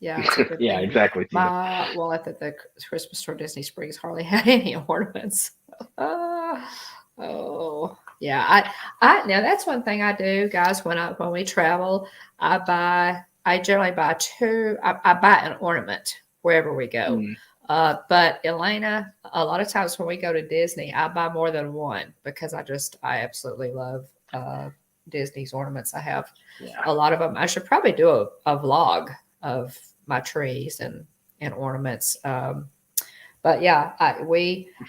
Yeah, it's a good Yeah, thing. exactly. Tina. Well, at the Christmas store, Disney Springs hardly had any ornaments. Oh, yeah. Now that's one thing I do, guys. When we travel, I generally buy two. I buy an ornament wherever we go. Mm. But Elena, a lot of times when we go to Disney, I buy more than one because I absolutely love Disney's ornaments. I have a lot of them. I should probably do a vlog of my trees and ornaments. But yeah, I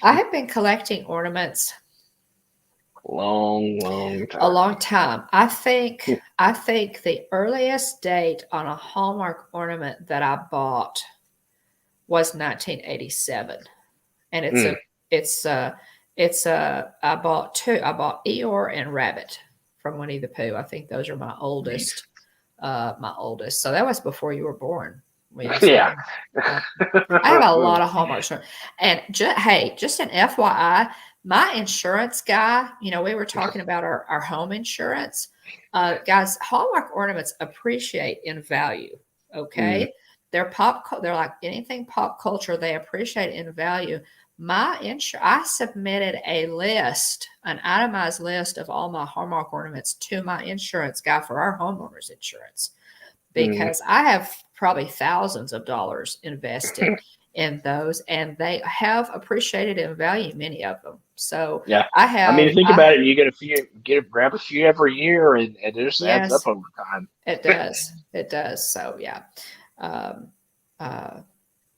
have been collecting ornaments Long time. a long time. I think the earliest date on a Hallmark ornament that I bought was 1987, and I bought two. I bought Eeyore and Rabbit from Winnie the Pooh. I think those are my oldest. So that was before you were born. Yeah. I have a lot of Hallmark shirts. And just an FYI, my insurance guy, we were talking about our home insurance. Guys, Hallmark ornaments appreciate in value. Okay. They're like anything pop culture. They appreciate in value. I submitted an itemized list of all my Hallmark ornaments to my insurance guy for our homeowners insurance because I have probably thousands of dollars invested in those, and they have appreciated in value, many of them. So yeah, I mean, think about it. You grab a few every year, and it just adds up yes, over time. it does. It does. So yeah.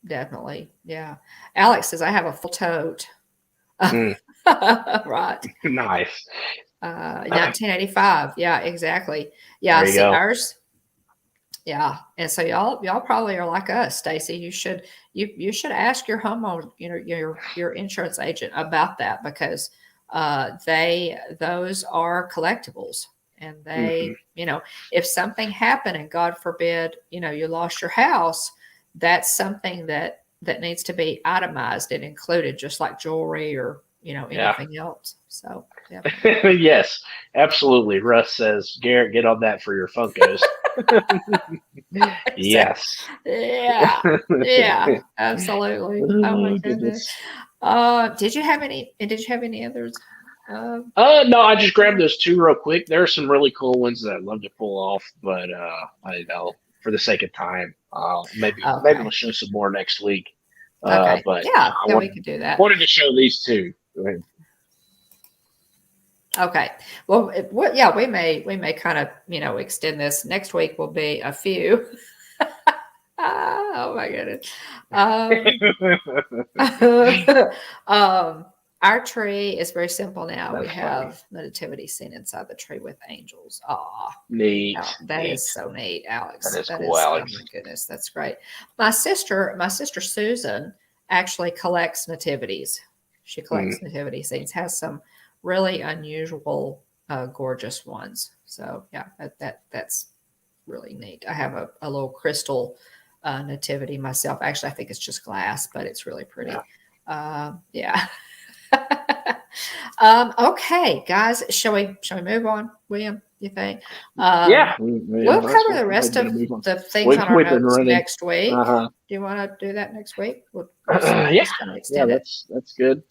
Definitely. Yeah. Alex says, I have a full tote. Right. Nice. 1985. Yeah, exactly. Yeah. There you See go. ours. Yeah. And so y'all probably are like us, Stacy. You should ask your homeowner, your insurance agent about that because those are collectibles. And they, if something happened and God forbid, you lost your house, that's something that needs to be itemized and included, just like jewelry or anything else. So yeah. Yes, absolutely. Russ says, Garrett, get on that for your Funkos. Yes. Yeah, absolutely. Oh my goodness. Did you have any others? No, I just grabbed those two real quick. There are some really cool ones that I'd love to pull off, but I'll for the sake of time, maybe we'll show some more next week. Okay. But we could do that. Wanted to show these two. Okay. Well, we may kind of extend this. Next week will be a few. Oh my goodness. Our tree is very simple now. That's we have the nativity scene inside the tree with angels. Aw. Neat. That is so neat, Alex. That is cool, Alex. Oh my goodness, that's great. My sister Susan actually collects nativities. She collects nativity scenes, has some really unusual, gorgeous ones. So yeah, that's really neat. I have a little crystal nativity myself. Actually, I think it's just glass, but it's really pretty. Yeah. Okay, guys, shall we move on, William? You think? We'll cover the rest of the things on our notes next week. Do you want to do that next week? That's good.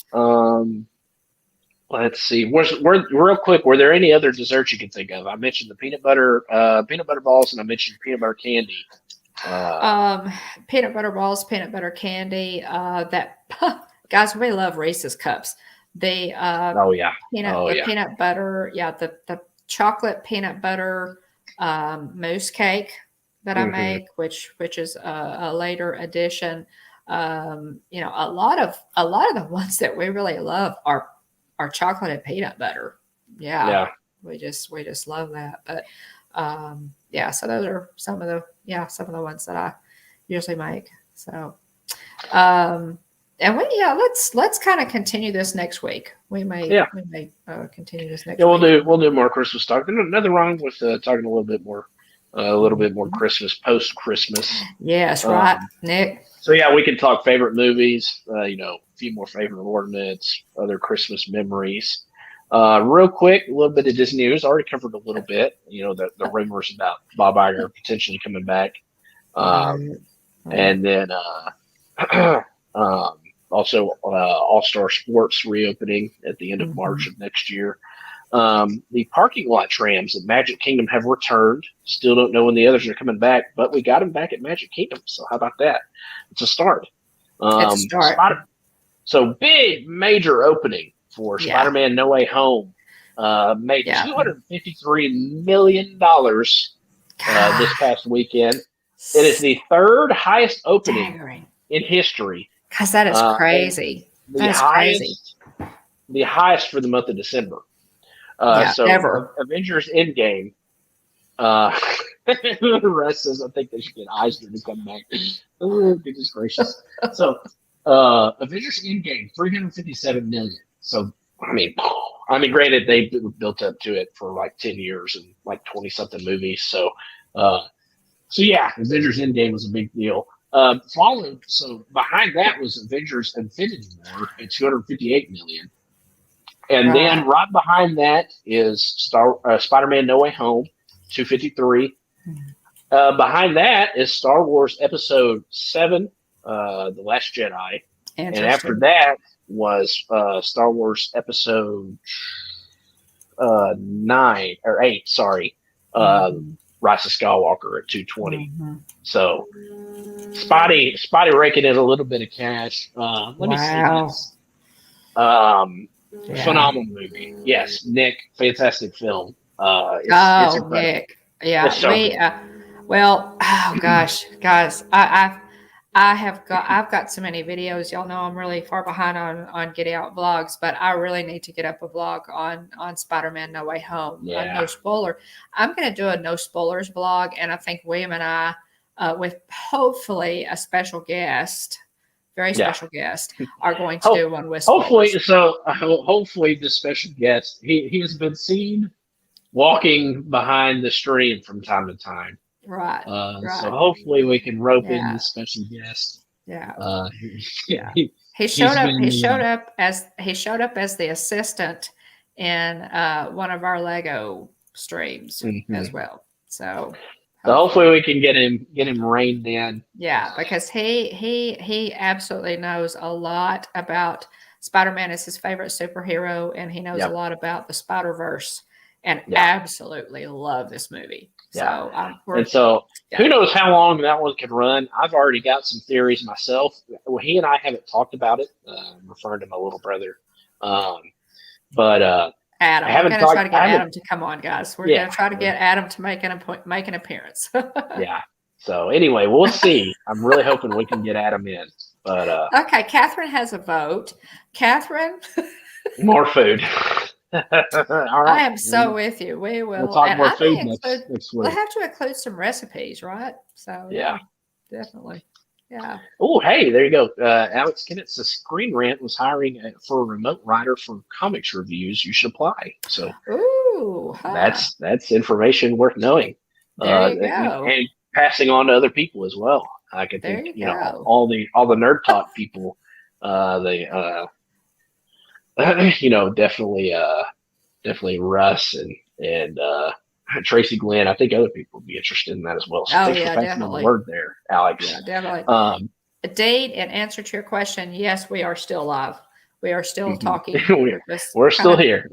Let's see. Real quick, were there any other desserts you can think of? I mentioned the peanut butter balls, and I mentioned peanut butter candy. Peanut butter balls, peanut butter candy. Guys, we love Reese's cups. The peanut butter, the chocolate peanut butter mousse cake that I make, which is a later addition. You know, a lot of the ones that we really love are chocolate and peanut butter. Yeah. We just love that. But yeah, so those are some of the ones that I usually make. So and let's kind of continue this next week. We may continue this next week. We'll do more Christmas talk. There's nothing wrong with talking a little bit more Christmas, post Christmas. Yes, right, Nick. So yeah, we can talk favorite movies. A few more favorite ornaments, other Christmas memories. Real quick, a little bit of Disney news. Already covered a little bit. The rumors about Bob Iger potentially coming back, and then also All Star Sports reopening at the end of March of next year. The parking lot trams at Magic Kingdom have returned. Still don't know when the others are coming back, but we got them back at Magic Kingdom. So how about that? It's a start. It's a start. So big major opening for Spider-Man No Way Home. Made $253 million this past weekend. It is the third highest opening in history. Because that is crazy. Crazy. The highest for the month of December. Ever. Avengers Endgame. Russ says, I think they should get Iger to come back. Oh, goodness gracious. So, Avengers Endgame, $357 million. So, I mean, granted, they built up to it for like 10 years and like 20-something movies. So yeah, Avengers Endgame was a big deal. So behind that was Avengers Infinity War at $258 million. And then right behind that is Spider-Man No Way Home, $253. Behind that is Star Wars Episode 7, The Last Jedi. And after that was Star Wars Episode 8, Rise of Skywalker at $220. So Spotty raking in a little bit of cash. Let me see this. Phenomenal movie. Yes, Nick, fantastic film. It's incredible. Nick. Yeah. It's so well, oh gosh, guys, I've got so many videos. Y'all know I'm really far behind on getting out vlogs, but I really need to get up a vlog on Spider-Man No Way Home. No spoiler. I'm going to do a no spoilers vlog, and I think William and I, with hopefully a special guest, very special guest, are going to do one with spoilers. Hopefully the special guest, he has been seen walking behind the stream from time to time. Right. So hopefully we can rope in the special guest. Yeah. He showed up as the assistant in one of our Lego streams as well. So hopefully we can get him reined in. Yeah, because he absolutely knows a lot about Spider-Man. Is his favorite superhero, and he knows a lot about the Spider-Verse, and absolutely love this movie. So who knows how long that one could run. I've already got some theories myself. Well, he and I haven't talked about it. I'm referring to my little brother. But Adam, we're going to try to get Adam to come on, guys. We're going to try to get Adam to make an appearance. Yeah. So anyway, we'll see. I'm really hoping we can get Adam in. But okay, Catherine has a vote. Catherine, more food. All right. I am so with you. We'll talk more food next week. We'll have to include some recipes, right? So definitely. Yeah. Oh, hey, there you go. Alex Kennett's Screen Rant was hiring for a remote writer for comics reviews. You should apply. So that's information worth knowing. There you go. And passing on to other people as well. I could think, all the Nerd Talk people, definitely Russ and Tracy Glenn. I think other people would be interested in that as well. So thanks for passing on the word there, Alex. Yeah, definitely. A date and answer to your question. Yes, we are still live. We are still talking. We're still here.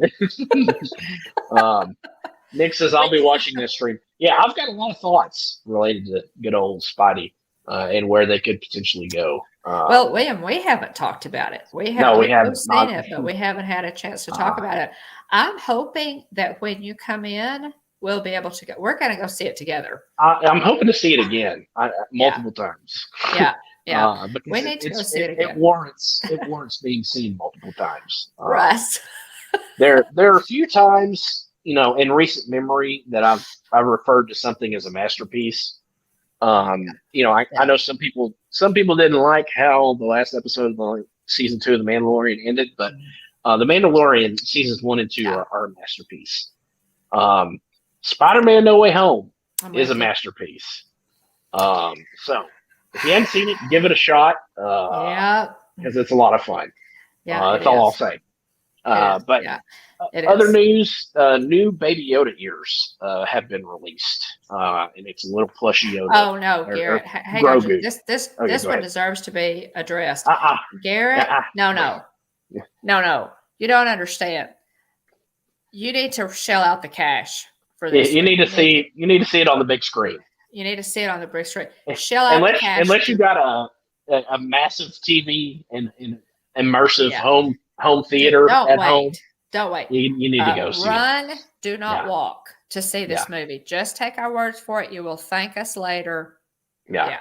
Nick says, I'll be watching this stream. Yeah, I've got a lot of thoughts related to good old Spidey and where they could potentially go. Well, William, we haven't talked about it. We haven't seen it, but we haven't had a chance to talk about it. I'm hoping that when you come in, we'll be able to go. We're going to go see it together. I'm hoping to see it again multiple times. Yeah. Yeah. Because We need to go see it again. it warrants being seen multiple times. Russ. There are a few times, in recent memory that I've referred to something as a masterpiece. I know some people didn't like how the last episode of season 2 of The Mandalorian ended, but The Mandalorian seasons 1 and 2 are a masterpiece. Spider-Man: No Way Home is a masterpiece. So if you haven't seen it, give it a shot. Because it's a lot of fun. That's all I'll say. But other news, new Baby Yoda ears have been released, and it's a little plushy Yoda. Oh no, Garrett! Hang on, this one deserves to be addressed. Garrett, no, you don't understand. You need to shell out the cash for this. You need to see it on the big screen. You need to see it on the big screen. Shell out the cash. Unless you got a massive TV and immersive home theater at home. Don't wait. You need to go see it. Do not walk to see this movie. Just take our words for it. You will thank us later. Yeah.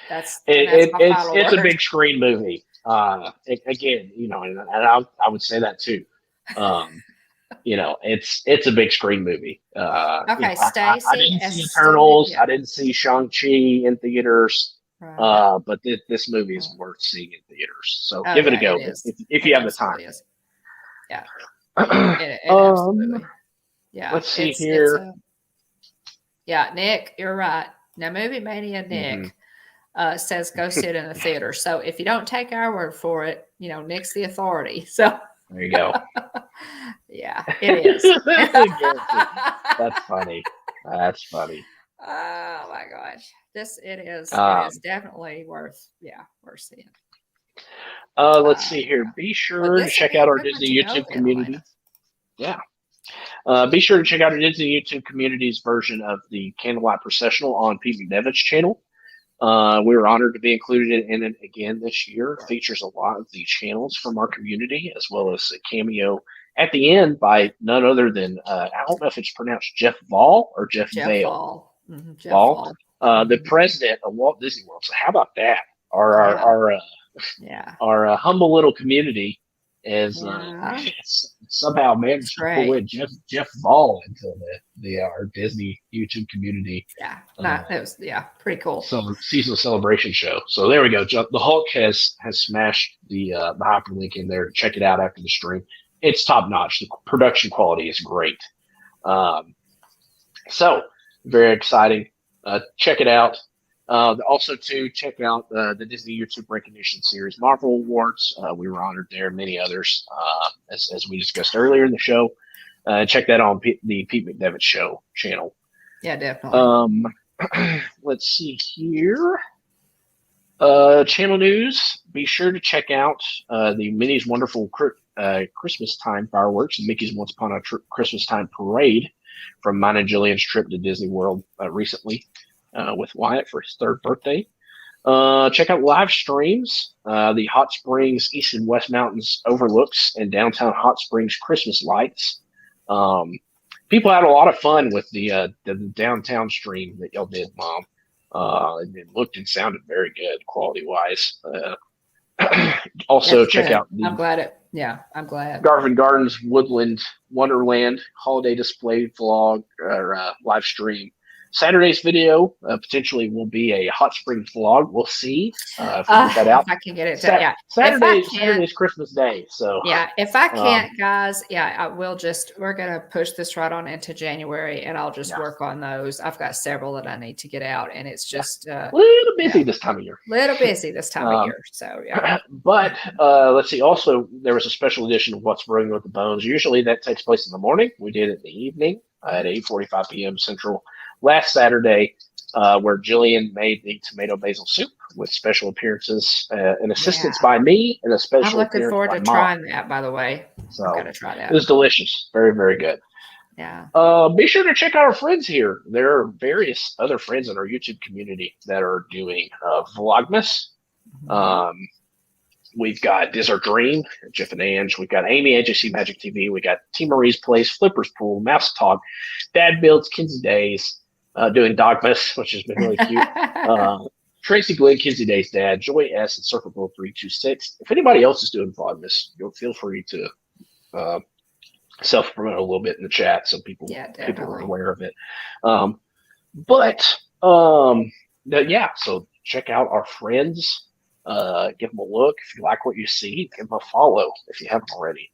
That's it's a big screen movie. Again, and I would say that too. It's a big screen movie. Okay, Stacey. I didn't see Eternals. I didn't see Shang-Chi in theaters. Right. But this movie is worth seeing in theaters. So give it a go if you have the time. Yeah. Absolutely. Yeah. Let's see here. Nick, you're right. Now, Movie Mania Nick says go sit in the theater. So if you don't take our word for it, Nick's the authority. So there you go. Yeah, it is. That's funny. That's funny. Oh my gosh. It is definitely worth seeing. Let's see here. Be sure to check out our Disney YouTube community. Yeah. Be sure to check out our Disney YouTube community's version of the Candlelight Processional on Pete McDevitt's channel. We were honored to be included in it again this year. It features a lot of the channels from our community, as well as a cameo at the end by none other than, I don't know if it's pronounced Jeff Vall or Jeff Vale. Jeff Vall. The president of Walt Disney World. So how about that? Our humble little community is somehow managed to pull in Jeff Vall into our Disney YouTube community. Yeah, it was pretty cool. Seasonal celebration show. So there we go. The Hulk has smashed the hyperlink in there. Check it out after the stream. It's top notch. The production quality is great. So very exciting. Check it out. Also, to check out the Disney YouTube Recognition Series Marvel Awards. We were honored there, many others, as we discussed earlier in the show. Check that on the Pete McDevitt Show channel. Yeah, definitely. Let's see here. Channel news. Be sure to check out the Minnie's Wonderful Christmas Time fireworks and Mickey's Once Upon a Christmas Time parade from mine and Jillian's trip to Disney World recently. With Wyatt for his 3rd birthday. Check out live streams. The Hot Springs East and West Mountains overlooks and downtown Hot Springs Christmas lights. People had a lot of fun with the downtown stream that y'all did, Mom. It looked and sounded very good quality wise. Also, check out the I'm glad. Garvin Gardens Woodland Wonderland holiday display vlog or live stream. Saturday's video potentially will be a hot springs vlog. We'll see if we get that out. If I can get it done. Saturday's Christmas Day. So if I can't, guys, I will we're gonna push this right on into January, and I'll just work on those. I've got several that I need to get out, and it's just a little busy this time of year. So But let's see. Also, there was a special edition of What's Brewing with the Bones. Usually that takes place in the morning. We did it in the evening at 8:45 p.m. Central. Last Saturday, where Jillian made the tomato basil soup with special appearances and assistance by me and a special I'm looking forward to Mom. trying that, by the way. So I'm going to try that. It was delicious. Very, very good. Yeah. Be sure to check out our friends here. There are various other friends in our YouTube community that are doing Vlogmas. We've got Diz Dream, Jeff and Ange. We've got Amy, AJC Magic TV. We got T. Marie's Place, Flipper's Pool, Mouse Talk, Dad Builds, Kinsey Days, doing Dogmas, which has been really cute. Tracy Glenn, Kinsey Day's dad, Joy S, and Circle Bill 326. If anybody else is doing Vlogmas, feel free to self-promote a little bit in the chat so people are aware of it. So check out our friends. Give them a look. If you like what you see, give them a follow if you haven't already.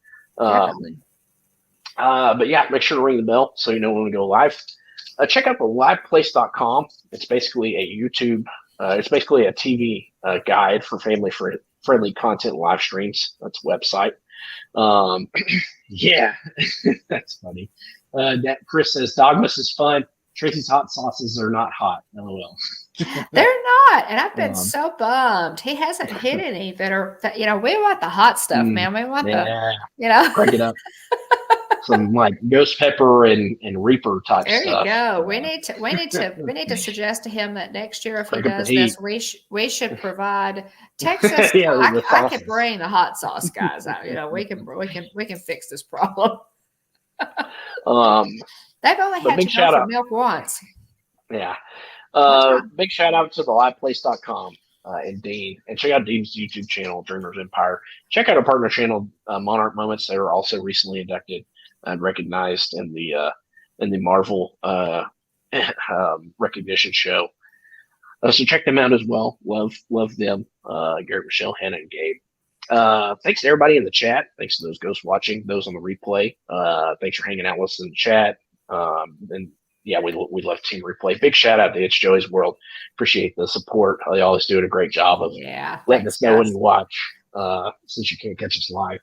Make sure to ring the bell so you know when we go live. Check out the liveplace.com. It's basically a YouTube, it's basically a TV guide for family-friendly content live streams. That's a website. That's funny. That Chris says, Dogmas is fun. Tracy's hot sauces are not hot. LOL. They're not, and I've been so bummed. He hasn't hit any that are, we want the hot stuff, man. We want crank it up. Some like ghost pepper and reaper type there stuff. There you go. We need to suggest to him that next year if he does this, we should provide Texas. I could bring the hot sauce guys out. We can fix this problem. They've only had to go for milk once. Yeah. Big shout out to the liveplace.com and Dean. And check out Dean's YouTube channel, Dreamers Empire. Check out our partner channel, Monarch Moments. They were also recently inducted and recognized in the Marvel recognition show. So check them out as well. Love them. Garrett, Michelle, Hannah, and Gabe. Thanks to everybody in the chat. Thanks to those ghosts watching, those on the replay. Thanks for hanging out with us in the chat. We love Team Replay. Big shout out to It's Joey's World. Appreciate the support. They always doing a great job of letting us know when you watch, since you can't catch us live.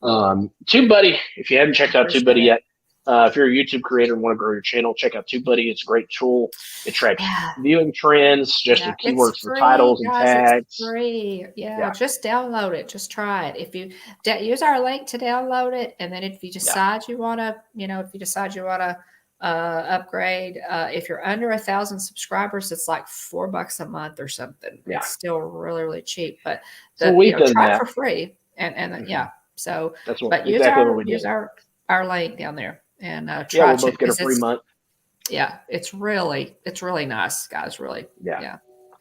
TubeBuddy, if you haven't checked out TubeBuddy yet, if you're a YouTube creator and want to grow your channel, check out TubeBuddy. It's a great tool. It tracks viewing trends, suggested keywords for titles and tags. It's free. Just download it. Just try it. If you use our link to download it, and then if you decide you want to, upgrade, if you're under 1,000 subscribers, it's like $4 a month or something. It's still really, really cheap, but we've done try that for free. And so that's what, but use our link down there and try. We'll both get a free month. Yeah, it's really nice, guys. Really,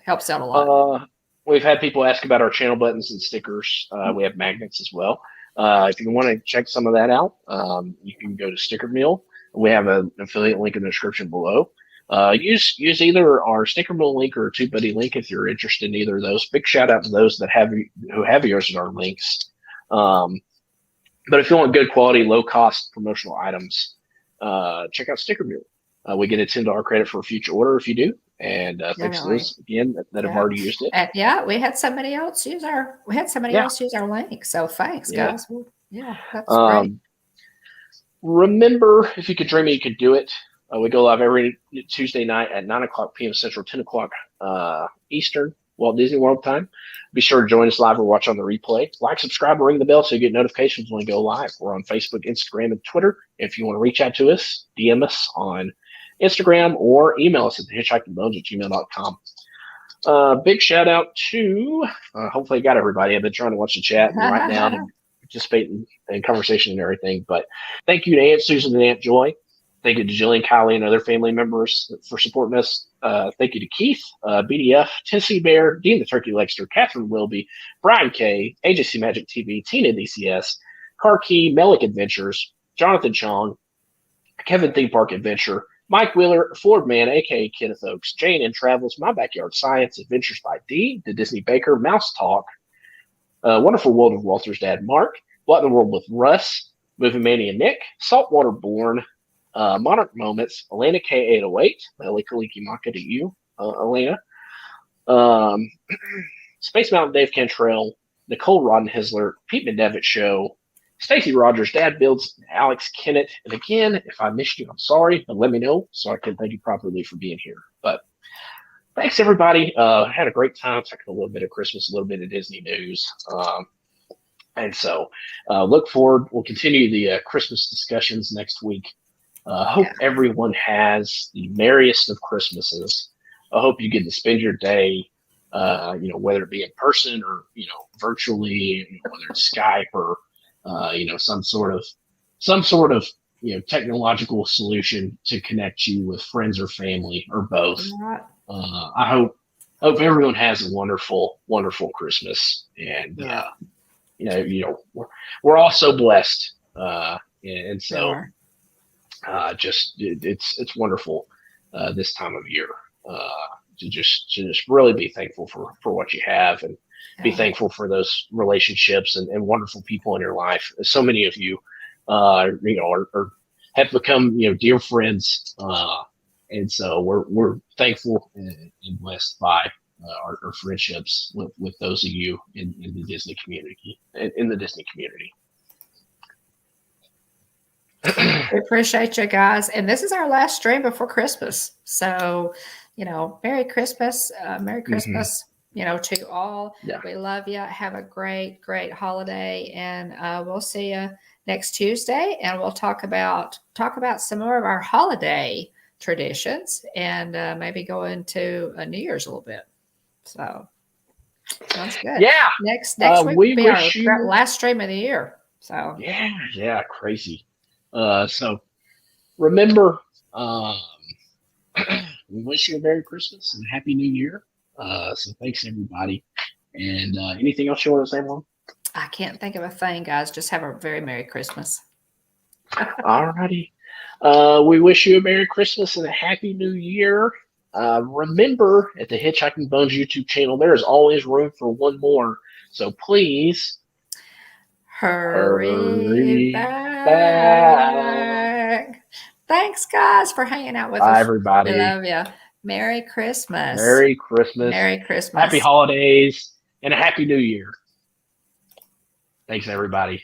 helps out a lot. We've had people ask about our channel buttons and stickers. We have magnets as well. If you want to check some of that out, you can go to Stickermule. We have an affiliate link in the description below. Use either our Stickermule link or TubeBuddy link if you're interested in either of those. Big shout out to those who have used our links. But if you want good quality, low cost promotional items, check out Stickermule. We get a $10 credit for a future order if you do. And thanks to those again that have already used it. We had somebody else use our link. So thanks, guys. That's great. Remember, if you could dream it, you could do it. We go live every Tuesday night at 9:00 p.m. Central, 10 o'clock Eastern, Walt Disney World time. Be sure to join us live or watch on the replay. Like, subscribe, and ring the bell so you get notifications when we go live. We're on Facebook, Instagram, and Twitter. If you want to reach out to us, DM us on Instagram or email us at hitchhikingbones@gmail.com. Big shout out to, hopefully I got everybody. I've been trying to watch the chat and write down and participate in conversation and everything. But thank you to Aunt Susan and Aunt Joy. Thank you to Jillian, Kylie, and other family members for supporting us. Thank you to Keith, BDF, Tennessee Bear, Dean the Turkey Legster, Catherine Wilby, Brian K, AJC Magic TV, Tina DCS, Car Key, Melick Adventures, Jonathan Chong, Kevin Theme Park Adventure, Mike Wheeler, Ford Man, aka Kenneth Oaks, Jane and Travels, My Backyard Science, Adventures by D, The Disney Baker, Mouse Talk, Wonderful World of Walter's Dad, Mark, What in the World with Russ, Movie Mania Nick, Saltwater Born, Monarch Moments, Elena K808, Kaliki Maka to you, Elena, Space Mountain Dave Cantrell, Nicole Roddenhisler, Pete McDevitt Show, Stacy Rogers, Dad Builds, Alex Kennett. And again, if I missed you, I'm sorry, but let me know so I can thank you properly for being here. But thanks, everybody. Had a great time talking a little bit of Christmas, a little bit of Disney news. And so look forward. We'll continue the Christmas discussions next week. Hope everyone has the merriest of Christmases. I hope you get to spend your day, whether it be in person or, virtually, whether it's Skype or, some sort of, technological solution to connect you with friends or family or both. I hope everyone has a wonderful, wonderful Christmas. And Yeah. we're all so blessed, and so Sure. it's wonderful this time of year to just really be thankful for what you have, and be Yeah. thankful for those relationships and wonderful people in your life. So many of you, are have become dear friends, and so we're thankful and blessed by our friendships with those of you in the Disney community. In the Disney community. We appreciate you guys. And this is our last stream before Christmas. So, Merry Christmas. Merry Christmas, to you all. Yeah. We love you. Have a great, great holiday. And we'll see you next Tuesday. And we'll talk about some more of our holiday traditions, and maybe go into New Year's a little bit. So sounds good. Yeah. Next week we will be our wish you- last stream of the year. So Yeah, crazy. So remember, we wish you a Merry Christmas and a Happy New Year. So thanks everybody. And anything else you want to say, Mom? I can't think of a thing, guys. Just have a very Merry Christmas. All righty. We wish you a Merry Christmas and a Happy New Year. Remember, at the Hitchhiking Bones YouTube channel, there is always room for one more. So please Hurry back. Thanks, guys, for hanging out with us. Bye, everybody. We love you. Merry Christmas. Merry Christmas. Merry Christmas. Happy holidays and a Happy New Year. Thanks, everybody.